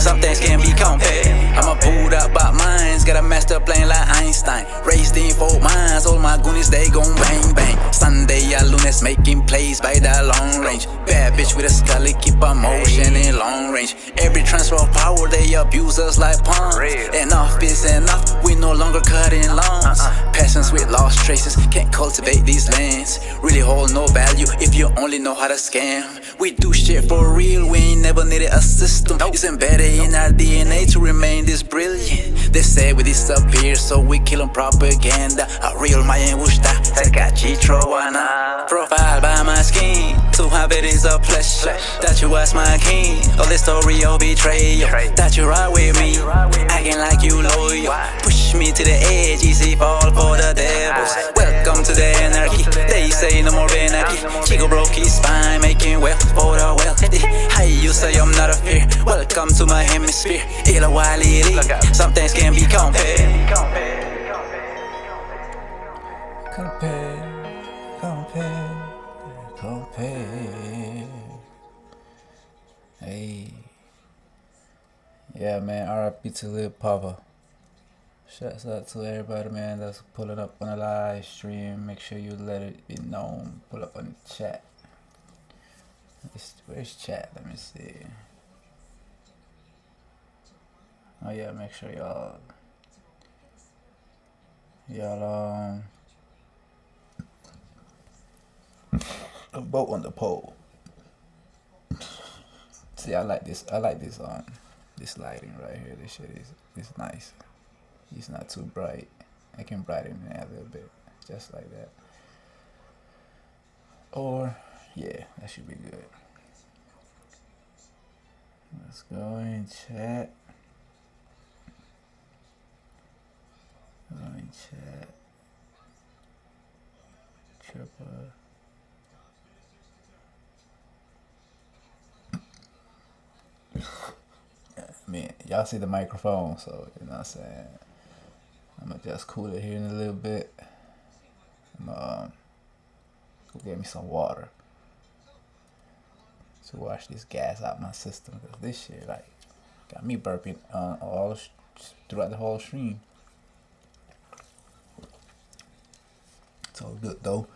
some things can be compared. I'm a pulled up by minds, got a master plan like Einstein. Raised in 4 minds, all my goonies they gon' bang bang. Sunday I lunas making plays by that long range. Bad bitch with a scully, keep a motion in long range. Every transfer of power they abuse us like pawns. Enough is enough, we no longer cutting lawns. Peasants with lost traces can't cultivate these lands. Really hold no value if you only know how to scam. We do shit for real, we ain't never needed a system. It's embedded in our DNA to remain this brilliant. They say we disappear, so we kill on propaganda. A real Mayan wushta, Sakachitrowana. Profile by my skin, to have it is a pleasure. That you was my king, all the story of betrayal. That you ride with me, acting like you loyal. Push me to the edge, easy fall for the devils. Welcome to the anarchy, they say no more anarchy. Chico broke his spine, making wealth for the wealthy. Hey, you say I'm not a fear, welcome to my hemisphere. Ila wali, some things can be compared.
Compare. Hey. Yeah, man, RIP to Lil Papa. Shouts out to everybody, man, that's pulling up on the live stream. Make sure you let it be known. Pull up on the chat. Where's chat? Let me see. Oh yeah, make sure y'all vote on the poll. See, I like this this lighting right here. This shit is nice. It's not too bright. I can brighten it a little bit, just like that. Or yeah, that should be good. Let's go in chat. Go in chat. Triple. I mean, y'all see the microphone, so you know what I'm saying. I'm gonna just cool it here in a little bit. Go get me some water to wash this gas out my system, because this shit like got me burping throughout the whole stream. It's all good though.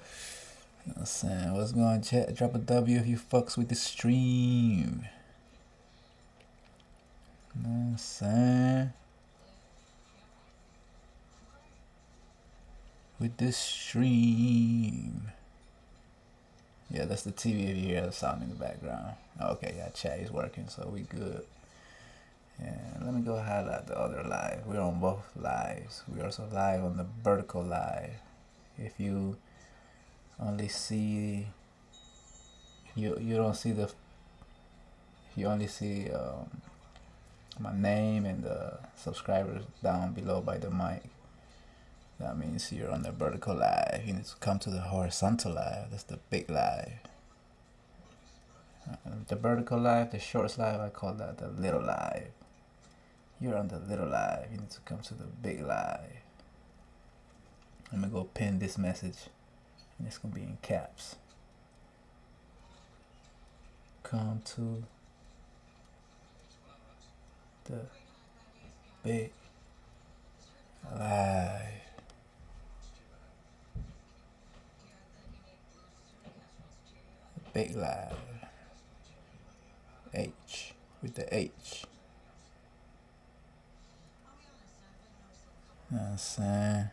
You know what I'm saying? What's going on, chat? Drop a W if you fucks with the stream. You know what I'm saying? With this stream. Yeah, that's the TV if you hear the sound in the background. Okay, yeah, chat is working, so we good. And let me go highlight the other live. We're on both lives. We're also live on the vertical live. If you only see, you don't see the, you only see my name and the subscribers down below by the mic. That means you're on the vertical live. You need to come to the horizontal live. That's the big live. The vertical live, the shorts live, I call that the little live. You're on the little live. You need to come to the big live. I'm gonna go pin this message, and it's gonna be in caps. Come to the big live. Big live. H with the H. You know what I'm saying?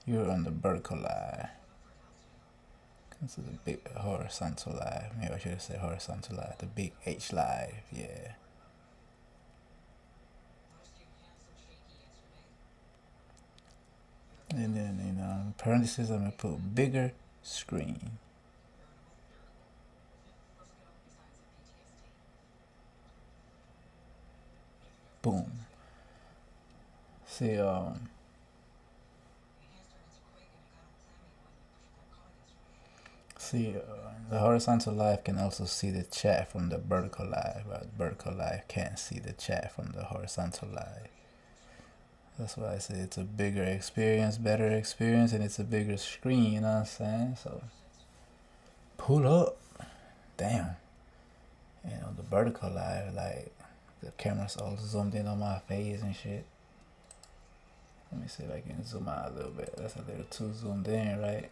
You're on the vertical live. Come to the big horizontal live. Maybe I should have said horizontal live. The big H live, yeah. And then, you know, in parentheses, I'm gonna put bigger screen. Boom. See, the horizontal live can also see the chat from the vertical live, but vertical live can't see the chat from the horizontal live. That's why I say it's a bigger experience, better experience, and it's a bigger screen, you know what I'm saying? So, pull up. Damn. You know, the vertical live, like, the camera's all zoomed in on my face and shit. Let me see if I can zoom out a little bit. That's a little too zoomed in, right?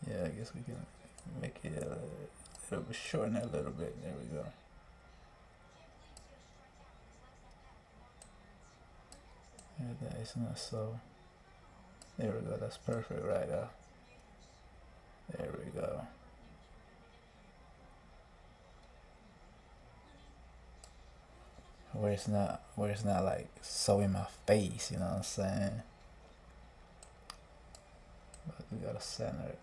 Yeah, I guess we can make it a little bit, shorten it a little bit. There we go. Yeah, that is not so. There we go. That's perfect right now. There we go. Where it's not like so in my face, you know what I'm saying? But we gotta center it.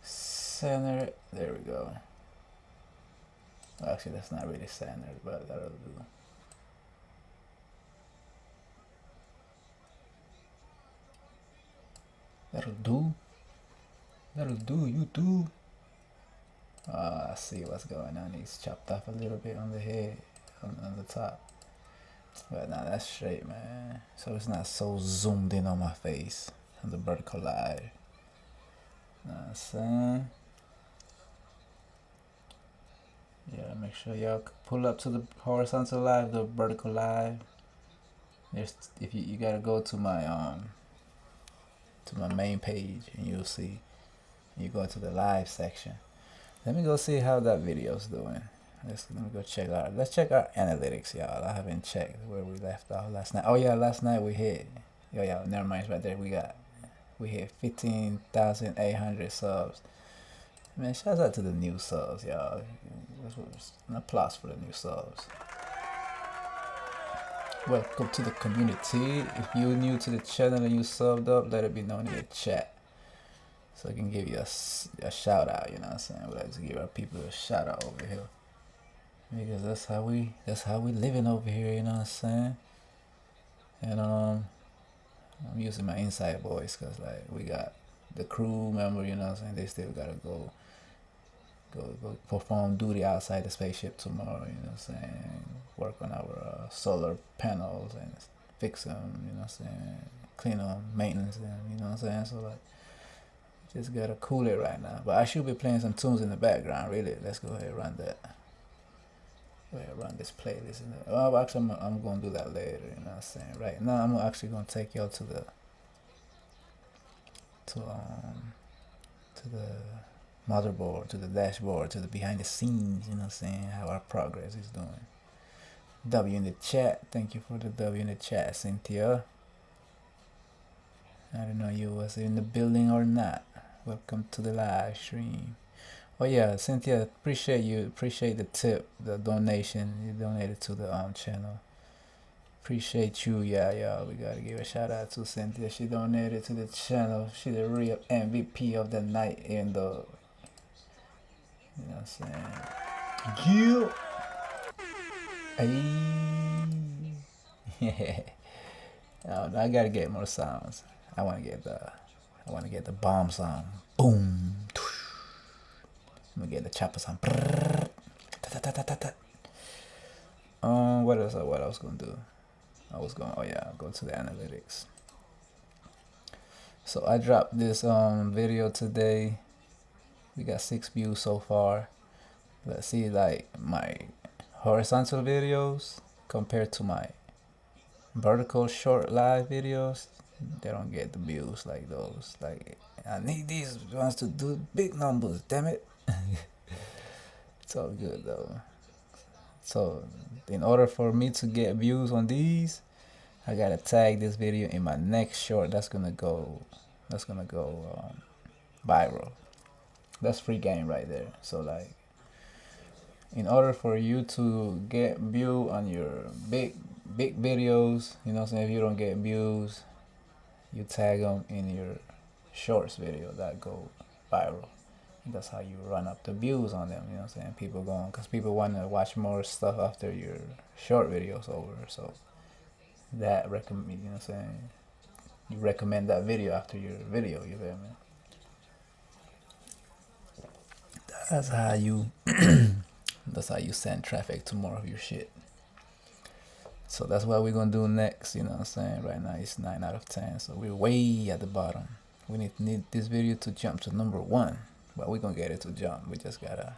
Center it. There we go. Well, actually, that's not really centered, but that'll do. That'll do. That'll do. You do. I see what's going on. He's chopped off a little bit on the head, on the top. But nah, that's straight, man. So it's not so zoomed in on my face on the vertical live. Know what I'm saying? Yeah, make sure y'all pull up to the horizontal live, the vertical live. There's if you gotta go to my main page and you'll see. You go to the live section. Let me go see how that video's doing. Let me go check out. Let's check our analytics, y'all. I haven't checked where we left off last night. Oh yeah, last night we hit. Yeah, never mind. It's right there. We hit 15,800 subs. Man, shout out to the new subs, y'all. An applause for the new subs. Welcome to the community. If you're new to the channel and you subbed up, let it be known in the chat, so I can give you a shout out. You know what I'm saying? We like to give our people a shout out over here, because that's how we living over here. You know what I'm saying? And I'm using my inside voice because like we got the crew member. You know what I'm saying? They still gotta go perform duty outside the spaceship tomorrow. You know what I'm saying? Work on our solar panels and fix them. You know what I'm saying? Clean them, maintenance them. You know what I'm saying? So like, just gotta cool it right now. But I should be playing some tunes in the background. Really, let's go ahead and run that. Go ahead and run this playlist. Oh, actually, I'm gonna do that later. You know what I'm saying? Right now, I'm actually gonna take y'all to the motherboard, to the dashboard, to the behind the scenes. You know what I'm saying? How our progress is doing. W in the chat. Thank you for the W in the chat, Cynthia. I don't know you was in the building or not. Welcome to the live stream. Oh yeah, Cynthia, appreciate the tip, the donation you donated to the channel. Appreciate you. Yeah, we gotta give a shout out to Cynthia. She donated to the channel. She's the real MVP of the night, even though, you know what I'm saying? Yeah. I gotta get more sounds. I wanna get the bomb sound. Boom. I'm gonna get the chopper sound. What else? What I was gonna do? Go to the analytics. So I dropped this video today. We got 6 views so far. Let's see, like my horizontal videos compared to my vertical short live videos. They don't get the views like those. Like, I need these ones to do big numbers, damn it. It's all good though. So in order for me to get views on these, I gotta tag this video in my next short. That's gonna go viral. That's free game right there. So like, in order for you to get view on your big videos, you know what I'm saying, if you don't get views, you tag them in your shorts video that go viral. That's how you run up the views on them. You know what I'm saying? People going, because people want to watch more stuff after your short videos over. So that recommend, you know what I'm saying, you recommend that video after your video. You feel me? That's how you that's how you send traffic to more of your shit. So that's what we're gonna do next. You know what I'm saying? Right now it's 9 out of 10, so we're way at the bottom. We need this video to jump to number 1, but we're gonna get it to jump. We just gotta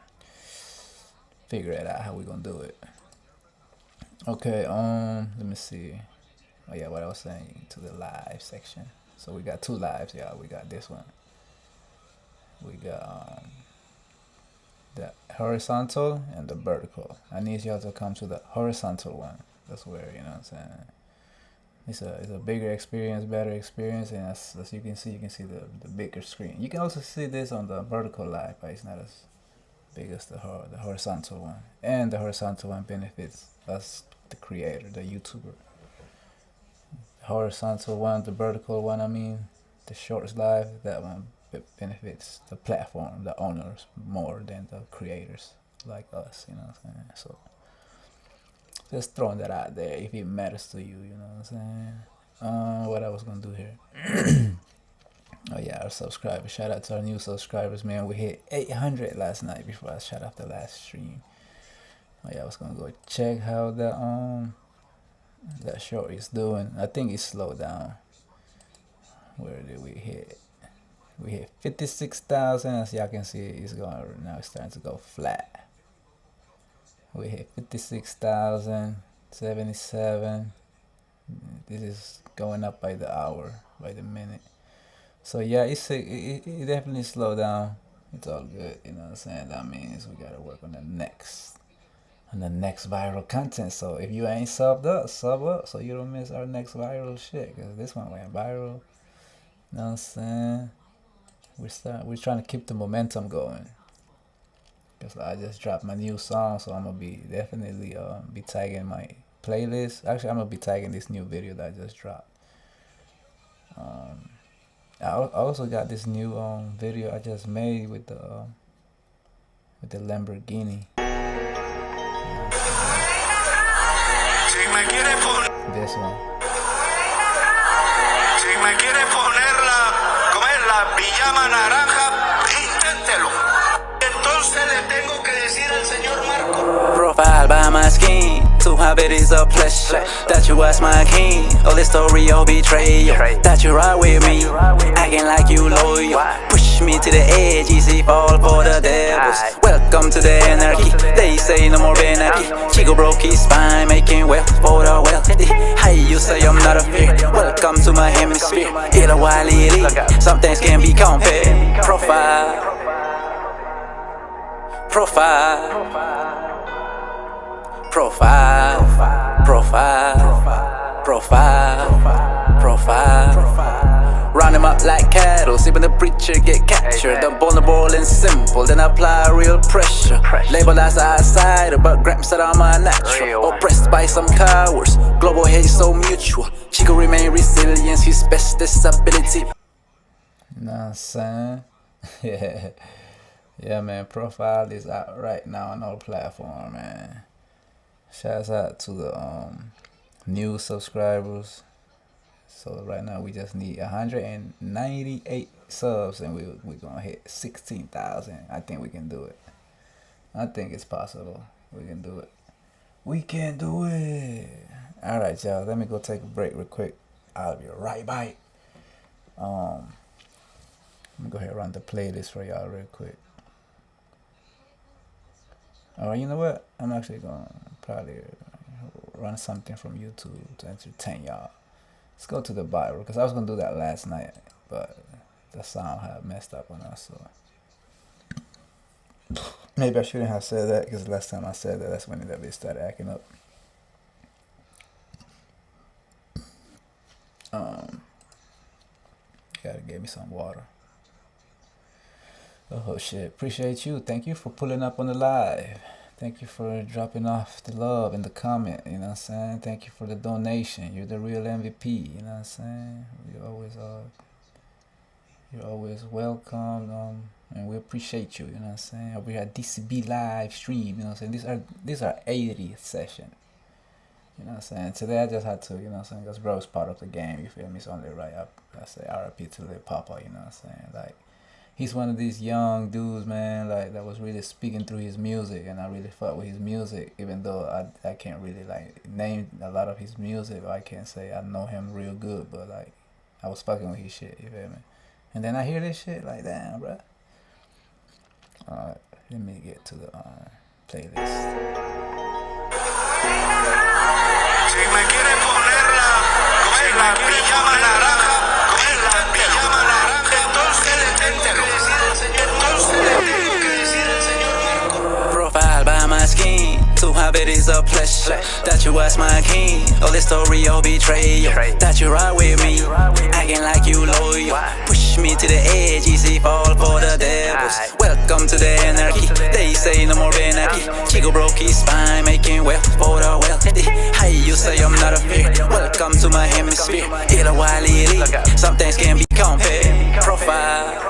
figure it out how we're gonna do it. Okay, let me see. Oh yeah, what I was saying, to the live section. So we got 2 lives, yeah. We got this one. We got the horizontal and the vertical. I need y'all to come to the horizontal one. That's where, you know what I'm saying, it's a bigger experience, better experience, and as you can see the bigger screen. You can also see this on the vertical live, but it's not as big as the horizontal one. And the horizontal one benefits us, the creator, the YouTuber. The horizontal one, the vertical one, I mean, the shorts live, that one benefits the platform, the owners, more than the creators like us, you know what I'm saying? So just throwing that out there if it matters to you, you know what I'm saying? What I was gonna do here. Oh yeah, our subscribers. Shout out to our new subscribers, man. We hit 800 last night before I shut off the last stream. Oh yeah, I was gonna go check how that short is doing. I think it slowed down. Where did we hit? We hit 56,000. As y'all can see, it's going now. It's starting to go flat. We hit 56,077. This is going up by the hour, by the minute. So yeah, it definitely slowed down. It's all good, you know what I'm saying? That means we gotta work on the next viral content. So if you ain't subbed up, sub up so you don't miss our next viral shit. Cause this one went viral. You know what I'm saying? We're trying to keep the momentum going. Cause I just dropped my new song, so I'm gonna be definitely be tagging my playlist. Actually, I'm gonna be tagging this new video that I just dropped. I also got this new video I just made with the Lamborghini. This one.
Si me quiere poner la pijama naranja, inténtelo. Entonces le tengo que decir al señor Marco.
Profile by my skin, to have it is a pleasure that you was my king. All the story of betrayal, that you ride with me, acting like you loyal. Push me to the edge, easy fall for the devils. Welcome to the anarchy, they say no more anarchy. Chico broke his spine, making wealth for the wealthy. How you say I'm not a fear? Welcome to my hemisphere. Hit a wild elite, some things can be compared. Profile. Round them up like cattle, see when the preacher get captured. I'm vulnerable and simple, then apply real pressure. Label as outsider, but grams that I'm unnatural. Oppressed by some cowards, global hate so mutual. Chico remain resilient, his best disability.
You know what I'm saying? Yeah, man. Profile is out right now on all platforms, man. Shouts out to the new subscribers. So right now we just need 198 subs and we're gonna hit 16,000. I think we can do it. I think it's possible. We can do it. We can do it. All right, y'all. Let me go take a break real quick. I'll be right back. Let me go ahead and run the playlist for y'all real quick. Alright, you know what? I'm actually gonna probably run something from YouTube to entertain y'all. Let's go to the Bible, because I was gonna do that last night, but the sound had messed up on us, so maybe I shouldn't have said that, because last time I said that, that's when that bitch started acting up. Gotta give me some water. Oh shit, appreciate you. Thank you for pulling up on the live. Thank you for dropping off the love in the comment, you know what I'm saying? Thank you for the donation. You're the real MVP, you know what I'm saying? You're always welcome, and we appreciate you, you know what I'm saying? We had DCB live stream, you know what I'm saying? These are 80th session. You know what I'm saying? Today I just had to, you know what I'm saying? Because bro's part of the game, you feel me? It's only right. I say RIP to Lil Papa, you know what I'm saying? Like, he's one of these young dudes, man, like, that was really speaking through his music, and I really fuck with his music, even though I can't really, like, name a lot of his music, or I can't say I know him real good, but, like, I was fucking with his shit, you feel me? And then I hear this shit, like, damn, bruh. Alright, let me get to the playlist.
Si me quiere poner la pijama naranja, entonces le tengo que decir al señor Marco.
Profile by my skin, to have it is a pleasure that you was my king. All the story of betrayal, that you ride with me, acting like you loyal. Push me to the edge, easy fall for the devils. Welcome to the anarchy, they say no more anarchy. Chico broke his spine, making wealth for the wealthy. How you say I'm not a fear? Welcome to my hemisphere. Hit a wild elite, some things can be compared. Profile.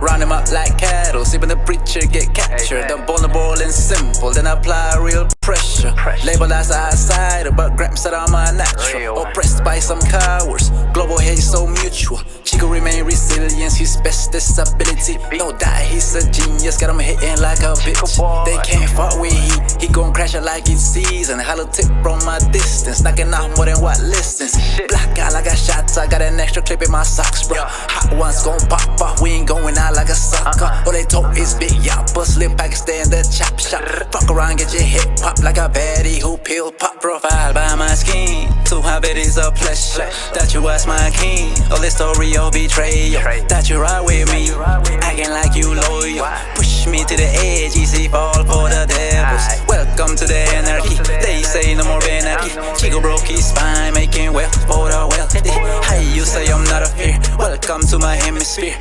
Round them up like cattle, see when the preacher get captured. I'm vulnerable and simple, then apply real pressure. Label as outsider, but grams that I'm unnatural. Oppressed by some cowards, global hate so mutual. Chico remain resilient, his best disability. No doubt he's a genius, got him hitting like a bitch. They can't fuck with he gon' crash it like it's season. Hollow tip from my distance, knocking off more than what listens. Black out like I shots, I got an extra clip in my socks, bro. Hot ones gon' pop off, we ain't going out like a sucker. All they told is big yapper, slip back and stay in the chop shop. Fuck around, get your hip pop like a baddie who pill pop. Profile by my skin, to have it is a pleasure that you was my king. All this story of betrayal, that you ride with me, acting like you loyal. Push me to the edge, easy fall for the devils. Welcome to the anarchy, they say no more anarchy. Chico broke his spine, making wealth for the wealthy. Hey, you say I'm not a fear, welcome to my hemisphere.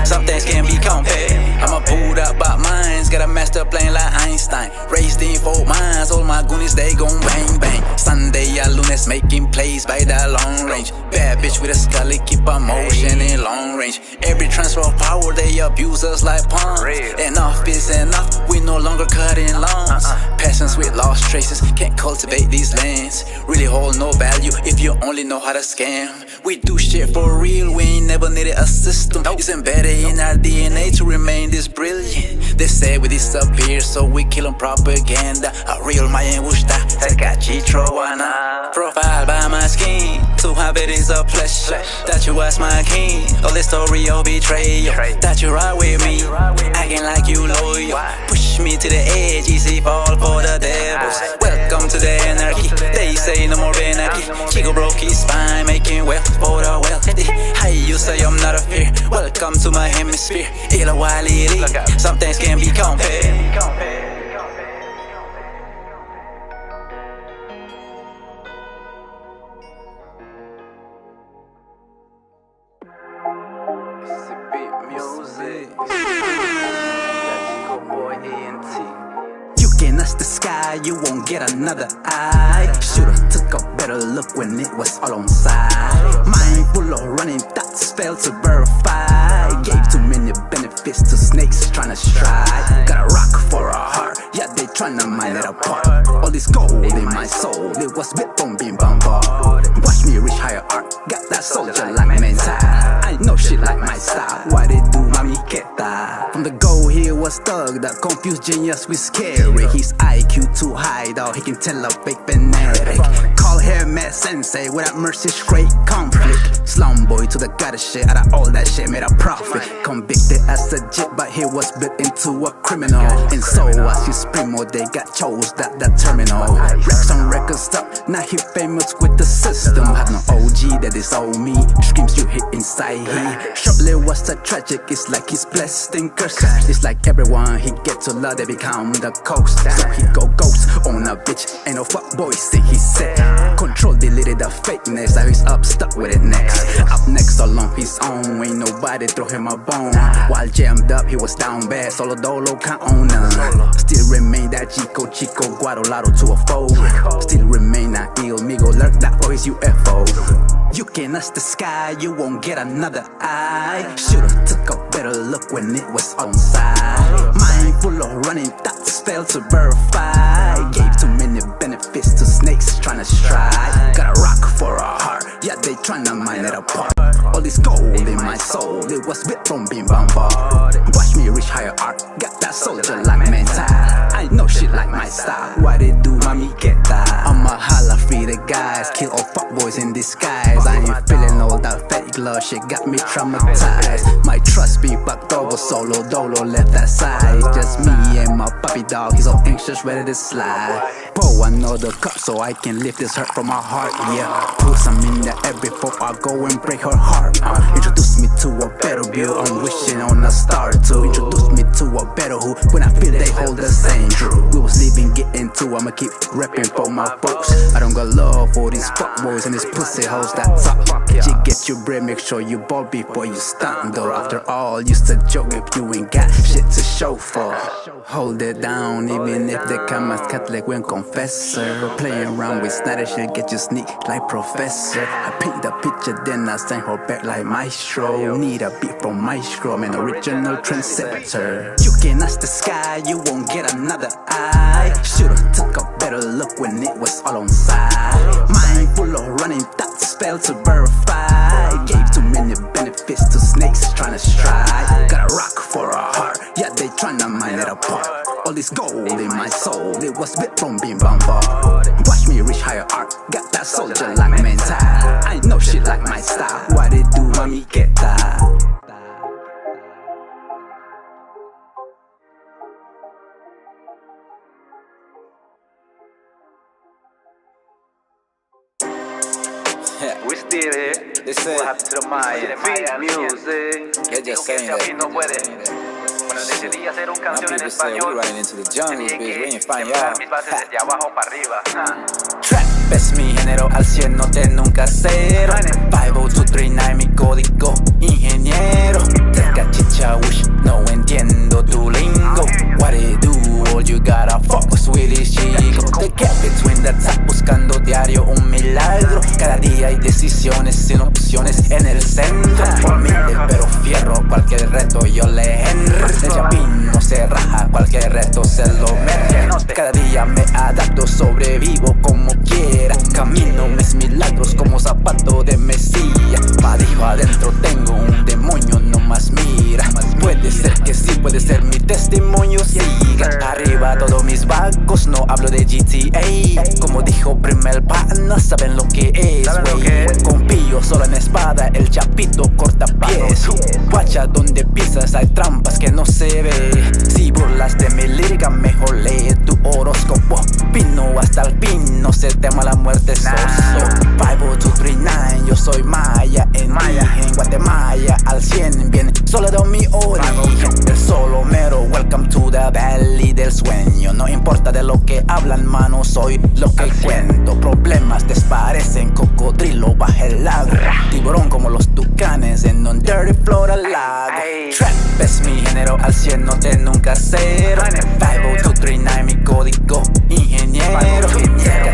Some things can be compared. I'm a pulled up by minds, got a master plan like Einstein. Raised in 4 minds, all my goonies they gon' bang bang. Sunday a lunes making plays by the long range. Bad bitch with a scully, keep a motion in long range. Every transfer of power they abuse us like pawns. Enough is enough, we no longer cutting lawns. Passions with lost traces, can't cultivate these lands. Really hold no value if you only know how to scam. We do shit for real, we ain't never needed a system. It's embedded in our DNA to remain this brilliant. They say we disappear, so we kill on propaganda. A real Mayan wushta, Takachitrowana. Profile by my skin, to have it is a pleasure that you was my king. All this story of betrayal, that you ride with me, acting like you loyal. Push me to the edge, easy fall for the devils. Welcome to the anarchy, they say no more anarchy. Chico broke his spine, making wealth for the wealthy. Hey, you say I'm not a fear, welcome to my hemisphere. Some things can be compared. DCB Muzik. You can ask the sky, you won't get another eye. Should've took a better look when it was all on side. Mind full of running thoughts, failed to verify. Gave too many benefits to snakes tryna stride. Got a rock for a heart, yeah they tryna mine it apart. All this gold in my soul, it was built from being bombarded. Watch me reach higher art, got that soldier like mental. I know shit like my style, why they do mami queta. From the go he was thug, that confused genius with scary. His IQ too high though, he can tell a fake fanatic. Call him mad sensei, without mercy straight conflict. Slum boy to the goddess shit, out of all that shit made a profit. Convicted as a jit, but he was built into a criminal. And so was his primo, they got chose that terminal. Raps on record stop, now he famous with the system. Had no OG that is all me, screams you hit inside he. Shortly was a tragic, it's like he's blessed and cursed. It's like everyone he get to love, they become the coast. So he go ghost on a bitch, ain't no fuck boy, see he said. Control deleted the fakeness, now he's up stuck with it next. Up next all on his own, ain't nobody throw him a bone. While jammed up he was down bad, solo dolo can't own none. Still remain that Chico Guadolado to a foe. Still remain that ill migo, lurk that for his UFO. You can ask the sky, you won't get another eye. Should've took a better look when it was on side. Mind full of running thoughts, failed to verify. Gave too many benefits to snakes tryna stride. Got a rock for a heart, yeah they tryna mine it apart. All this gold in my soul, it was built from being bombarded. Watch me reach higher art, got that soldier like mental. I know shit like my style, why they do mami queta. I'm a holla free the guys, kill all fuckboys in disguise. I ain't feeling all that fake love shit, got me traumatized. My trust be fucked over, solo dolo left that side. Just me and my puppy dog, he's all anxious, ready to slide. Pour another cup so I can lift this hurt from my heart, yeah. Put some in the air before I go and break her heart. Introduce me to a better view, I'm wishing on a star too. Introduce me to a better who, when I feel they hold the same true. We was leaving, getting to, I'ma keep repping for my folks. I don't got love for these fuckboys and these pussy hoes that talk. You get your bread, make sure you ball before you stunt though. After all, used to joke if you ain't got shit to show for. Hold it down, even if they come as Catholic when confessor. Playing around with snatty shit, get you sneak like professor. I paint the picture, then I send her back like maestro. Need a beat from maestro, I'm an original trendsetter. You can ask the sky, you won't get another eye. Should've took a better look when it was all on side. Mind full of running thoughts, failed to verify. Gave too apart. All this gold in my soul, it was built from being bombarded. Watch me reach higher art, got that soldier like mental. I know shit like my style, what it do, mami, get that.
We still here.
They said,
what happened to the DCB Muzik.
They're just saying that.
No puede. Bueno, decidí hacer un
My
canción en
people say we
español.
running into the jungle, bitch, we ain't find
Sembrar
out.
mis bases desde abajo para arriba.
Trap es mi género, al 100 no te nunca cero. 50239 mi código, ingeniero. Cerca chicha, wish, no entiendo tu lingo. What it do, all you gotta focus with is chico. The gap between the top, buscando diario un milagro. Cada día hay decisiones sin opciones en el centro. Humilde pero fierro, cualquier reto yo le enro. El chapín no se raja, cualquier reto se lo mete. Cada día me adapto, sobrevivo como quiera. Camino mis milagros como zapato de Mesías. Ma dijo adentro tengo un demonio, no más mira. Puede ser que sí, puede ser mi testimonio. Siga arriba todos mis vagos, no hablo de GTA. Como dijo primer pana, saben lo que es, wey. Con pillo solo en espada, el chapito corta pies. Guacha donde pisas hay trampas que no se ve. Si burlas de mi lírica, mejor lee tu horóscopo. Pino hasta el pin, no se tema la muerte soso. 50239, yo soy maya en Guatemala, al 100 bien, solo de mi origen. El solo mero, welcome to the valley del sueño. No importa de lo que hablan, mano, soy lo que cuento. Problemas desparecen, cocodrilo baja el lago. Tiburón como los tucanes en un dirty Florida lago. Trap es mi género, al 100 no te nunca cero. 50239 mi código, ingeniero.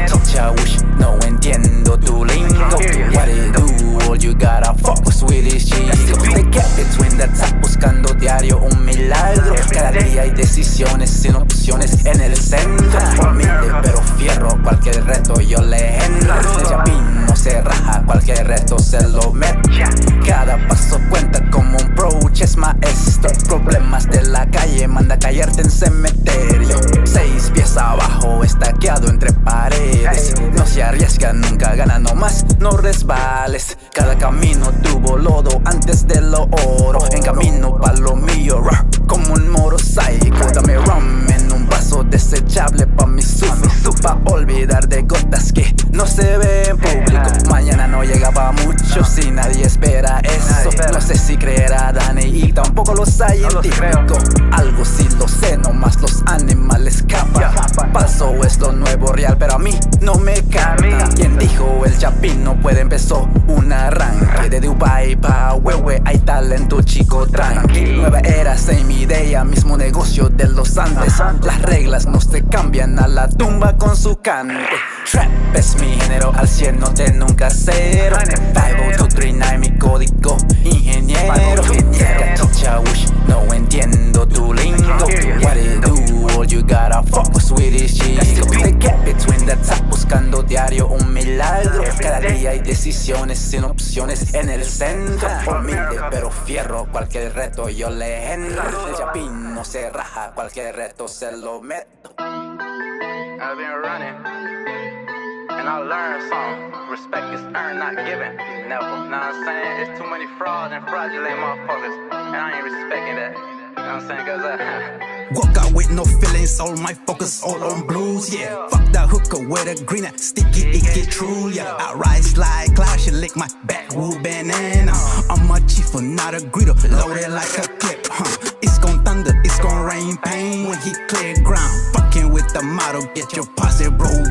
Chicha, wish, no entiendo tu lingo. What it do, all you gotta focus with is chico. The gap between the top, buscando diario un milagro. Cada día hay decisiones sin opciones en el centro. Humilde pero fierro, cualquier reto yo le entro. El chapín no se raja, cualquier reto se lo mete. Cada paso cuenta como un approach es maestro. Problemas de la calle, manda a callarte en cementerio. 6 pies abajo, estaqueado entre paredes. No se arriesga, nunca gana, nomás no resbales. Cada camino tuvo lodo antes de lo oro. En camino pa' lo mío, como un motorcycle. Dame rum en un vaso desechable pa' mi sufro. Pa' olvidar de gotas que no se ven en público. Mañana no llega pa' mucho si nadie espera eso. No sé si creer a Dani y tampoco lo científico. Algo sí lo sé, nomás los animales escapan. Falso es lo nuevo real, pero a mí no me capta. Quien dijo el chapín no puede, empezó un arranque. De Dubai pa' Huehue hay talento, chico, tranqui. Nueva era, same idea, mismo negocio de los Andes. Las reglas no se cambian, a la tumba con su cante. Trap es mi género, al 100 no te nunca cero. 50239 mi código, ingeniero. Chicha, wish, no entiendo tu lingo. What it do, all you gotta focus with is chico. The gap between the top, buscando diario un milagro. Cada día hay decisiones sin opciones en el centro. Humilde pero fierro, cualquier reto yo le entro. El chapín no se raja, cualquier reto se lo meto.
I've been running, and I learned something. Respect is earned, not given. Never, know what I'm saying? It's too many frauds and fraudulent motherfuckers, and I ain't respecting that. You know what I'm saying? Cause
Walk out with no feelings, all my focus all on blues, yeah. Fuck that hooker with a green, sticky, it get true, yeah. I rise like cloud, she lick my backwood banana. I'm a chief, not a greeter, loaded like a clip, It's gon' thunder, it's gon' rain pain when he clear ground. Fucking with the model, get your posse broke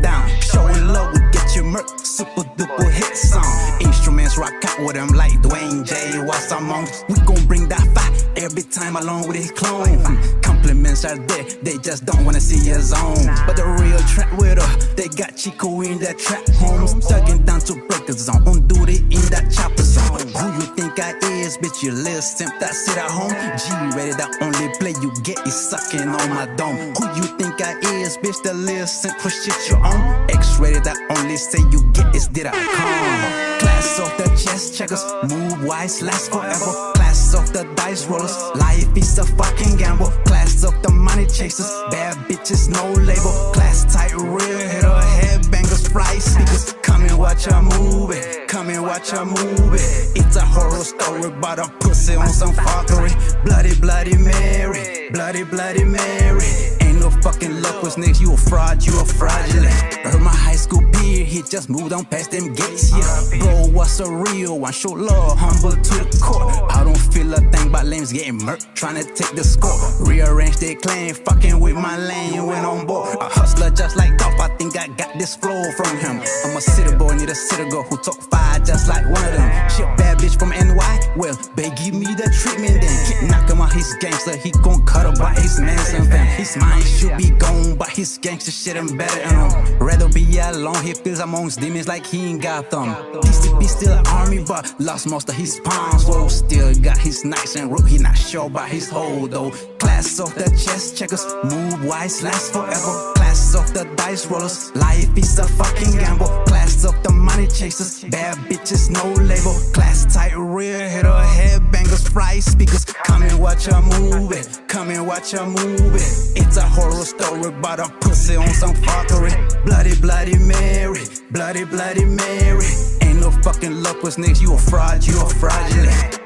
down. Showing love, we get your murk, super duper hit song. Instruments rock out with them like Dwayne J. What's I'm on? We gon' bring that fire every time along with his clone. Compliments are there, they just don't wanna see your zone. But the real trap with her, they got Chico in that trap home. Stugging down to breakers zone, on duty in that chopper zone. Who you think I is, bitch, you little simp that sit at home. G-ready, the only play you get is sucking on my dome. Who you think I is, bitch, the little simp for shit you own. X-rated, the only say you get is did I come. Class of the chess checkers, move wise, last forever. Class of the dice rollers, life is a fucking gamble. Class of the
chasers, bad bitches, no label. Class tight, real hitter, headbangers, fly speakers. Come and watch a movie, come and watch a movie. It's a horror story about a pussy on some fuckery. Bloody, bloody Mary, bloody, bloody Mary. Ain't no fucking luck with niggas, you a fraud, you a fraudulent. Heard my high school peer, he just moved on past them gates, yeah. Bro, what's a real one? Show love, humble to the core. I don't feel a thing about lames getting murked, trying to take the score. Rearrange their claim, fucking with my lane, went on board. A hustler just like Dolph, I think I got this flow from him. I'm a city boy, need a city girl who talk fire just like one of them. Shit, bad bitch from NY, well, they give me the treatment then. Keep knocking out his gangster, he gon' cut up by his man's and fam. His mind should be gone, but his gangster shit I'm better than him. Rather be alone, he feels amongst demons like he ain't got them. DCB still an army, but lost most of his palms. Whoa, still got his knights and root, he not sure about his hold though. Class of the chess checkers, move wise, last forever. Class of the dice rollers, life is a fucking gamble. Class of the money chasers, bad bitches, no label. Class tight, real hitter, headbangers, fly speakers. Come and watch a movie, come and watch a movie. It's a horror story about a pussy on some fuckery. Bloody, bloody Mary, bloody, bloody Mary. Ain't no fucking luck with niggas, you a fraud, you a fraudulent.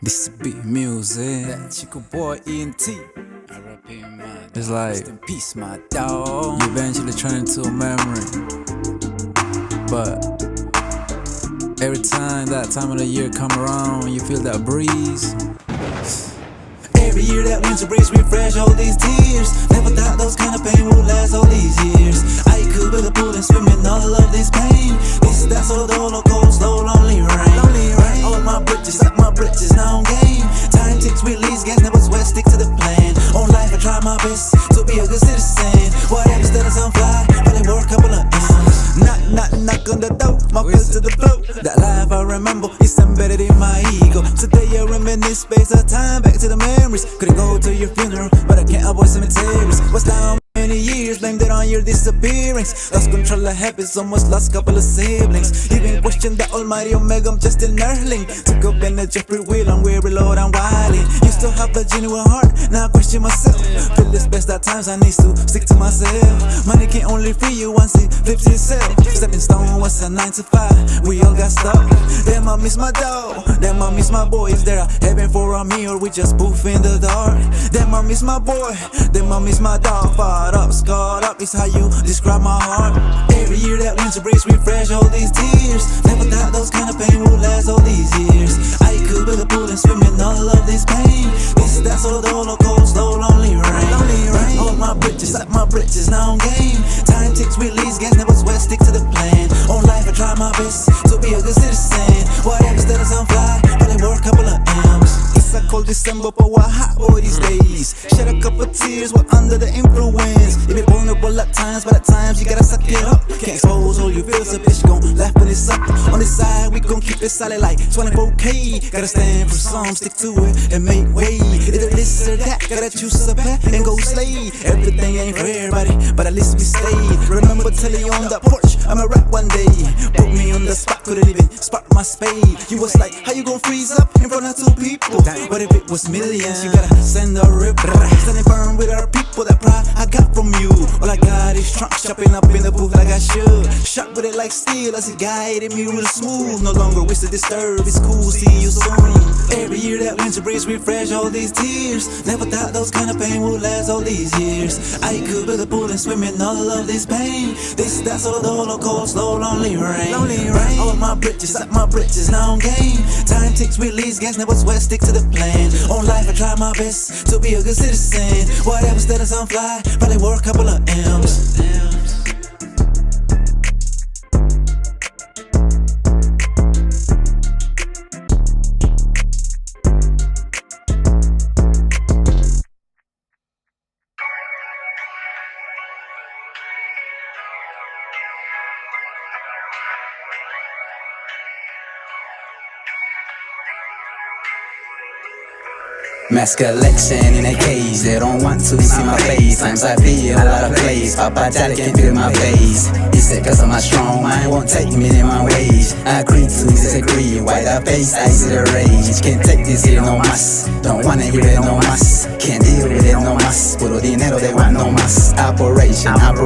DCB Muzik.
That chico boy ENT.
It's like
rest in peace, my dog.
you eventually turn into a memory, but every time that time of the year come around, you feel that breeze.
Every year that winter breeze refresh all these tears. Never thought those kind of pain would last all these years. I could build a pool and swim in all of this pain. This is that sort of the cold, slow, lonely rain. Lonely rain. All my bridges, like my bridges, now on game. Time ticks, release gas, never sweat, stick to the plan. On life, I try my best to be a good citizen. Whatever's that is on fly, but I work a couple of M's. Knock on the door, my fist to the flow. That life I remember is embedded in my ego. Today I reminisce, space of time, back to the memories. Couldn't go to your funeral, but I can't avoid cemeteries. Was down many years, blamed it on your disappearance. Lost control of habits, almost lost couple of siblings. Even questioned the almighty Omega, I'm just an earthling. Took up in the Jeffrey wheel, I'm weary, Lord, I'm wilding. Used to have a genuine heart, now I question myself. Feel this best at times, I need to stick to myself. Money can only free you once it flips itself. Stepping stone was a 9 to 5, we all got stuck. Damn, I miss my dog, damn, I miss my boy. Is there a heaven for a me, or we just poof in the dark? Damn, I miss my boy, damn, I miss my dog. Fired up, scarred up is how you describe my heart. Every year that winter breeze refresh all these tears. Never thought those kind of pain would last all these years. I could build a pool and swim in all of this pain. This is that sort of the cold, slow, lonely rain. Lonely rain. All my bridges, like my bridges, now on game. Time ticks, release gas, never sweat, stick to the plan. On life, I try my best to be a good citizen. Whatever's that is on fly, but I work a couple of M's. It's a cold December, but we're hot boy these days. Shed a couple tears, we're under the influence. You be vulnerable at times, but at times you gotta suck it up. Can't expose all your feels, a bitch gon' laugh when it's up. On this side, we gon' keep it solid like 24K. Gotta stand for some, stick to it, and make way. Either this or that, gotta choose a path and go slay. Everything ain't for everybody, but at least we stay. Remember telling you on that porch, I'ma rap one day. Put me on the spot, couldn't even spark my spade. You was like, how you gon' freeze up in front of two people? But if it was millions, you gotta send a rip. Standing firm with our people, that pride I got from you. All I got is trunk chopping up in the booth like I should. Shot with it like steel as it guided me real smooth. No longer wish to disturb, it's cool, see you soon. Every year that winter breeze refresh all these tears. Never thought those kind of pain would last all these years. I could build a pool and swim in all of this pain. This, that sort of the cold, slow, lonely rain. Lonely rain. All my bridges, like my bridges, now on game. Time ticks, release gas, never sweat, stick to the plan. On life, I try my best to be a good citizen. Whatever's that is on fly, probably work a couple of M's.
Mass collection in a cage, they don't want to see my face. Times I feel a lot of plays, Papa Daddy can feel my face. He said cause of my strong mind won't take minimum wage. I agree to disagree, why the face, I see the rage. Can't take this here no mas, don't wanna hear it no mas. Can't deal with it no mas, puro dinero they want no mas. Operation Brown.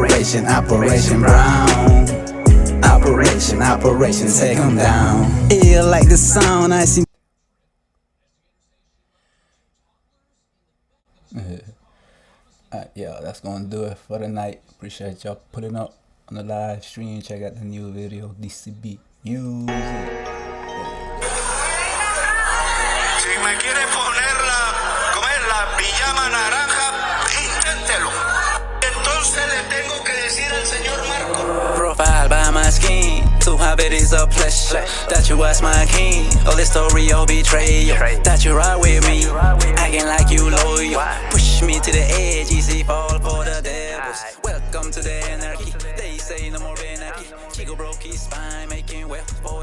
Operation, take 'em down. Ill like the sound I see.
Yeah, that's gonna do it for the night. Appreciate y'all putting up on the live stream. Check out the new video, DCB Muzik.
Si me quiere poner la pijama naranja, inténtelo. Entonces le tengo que decir al señor Marco.
Profile by my skin, to have it is a pleasure. That you was my king, all the story of betrayal. That you ride with me, acting like you loyal. Push me to the edge, easy fall for the devils. Welcome to the anarchy, they say no more anarchy. Chico broke his spine, making wealth for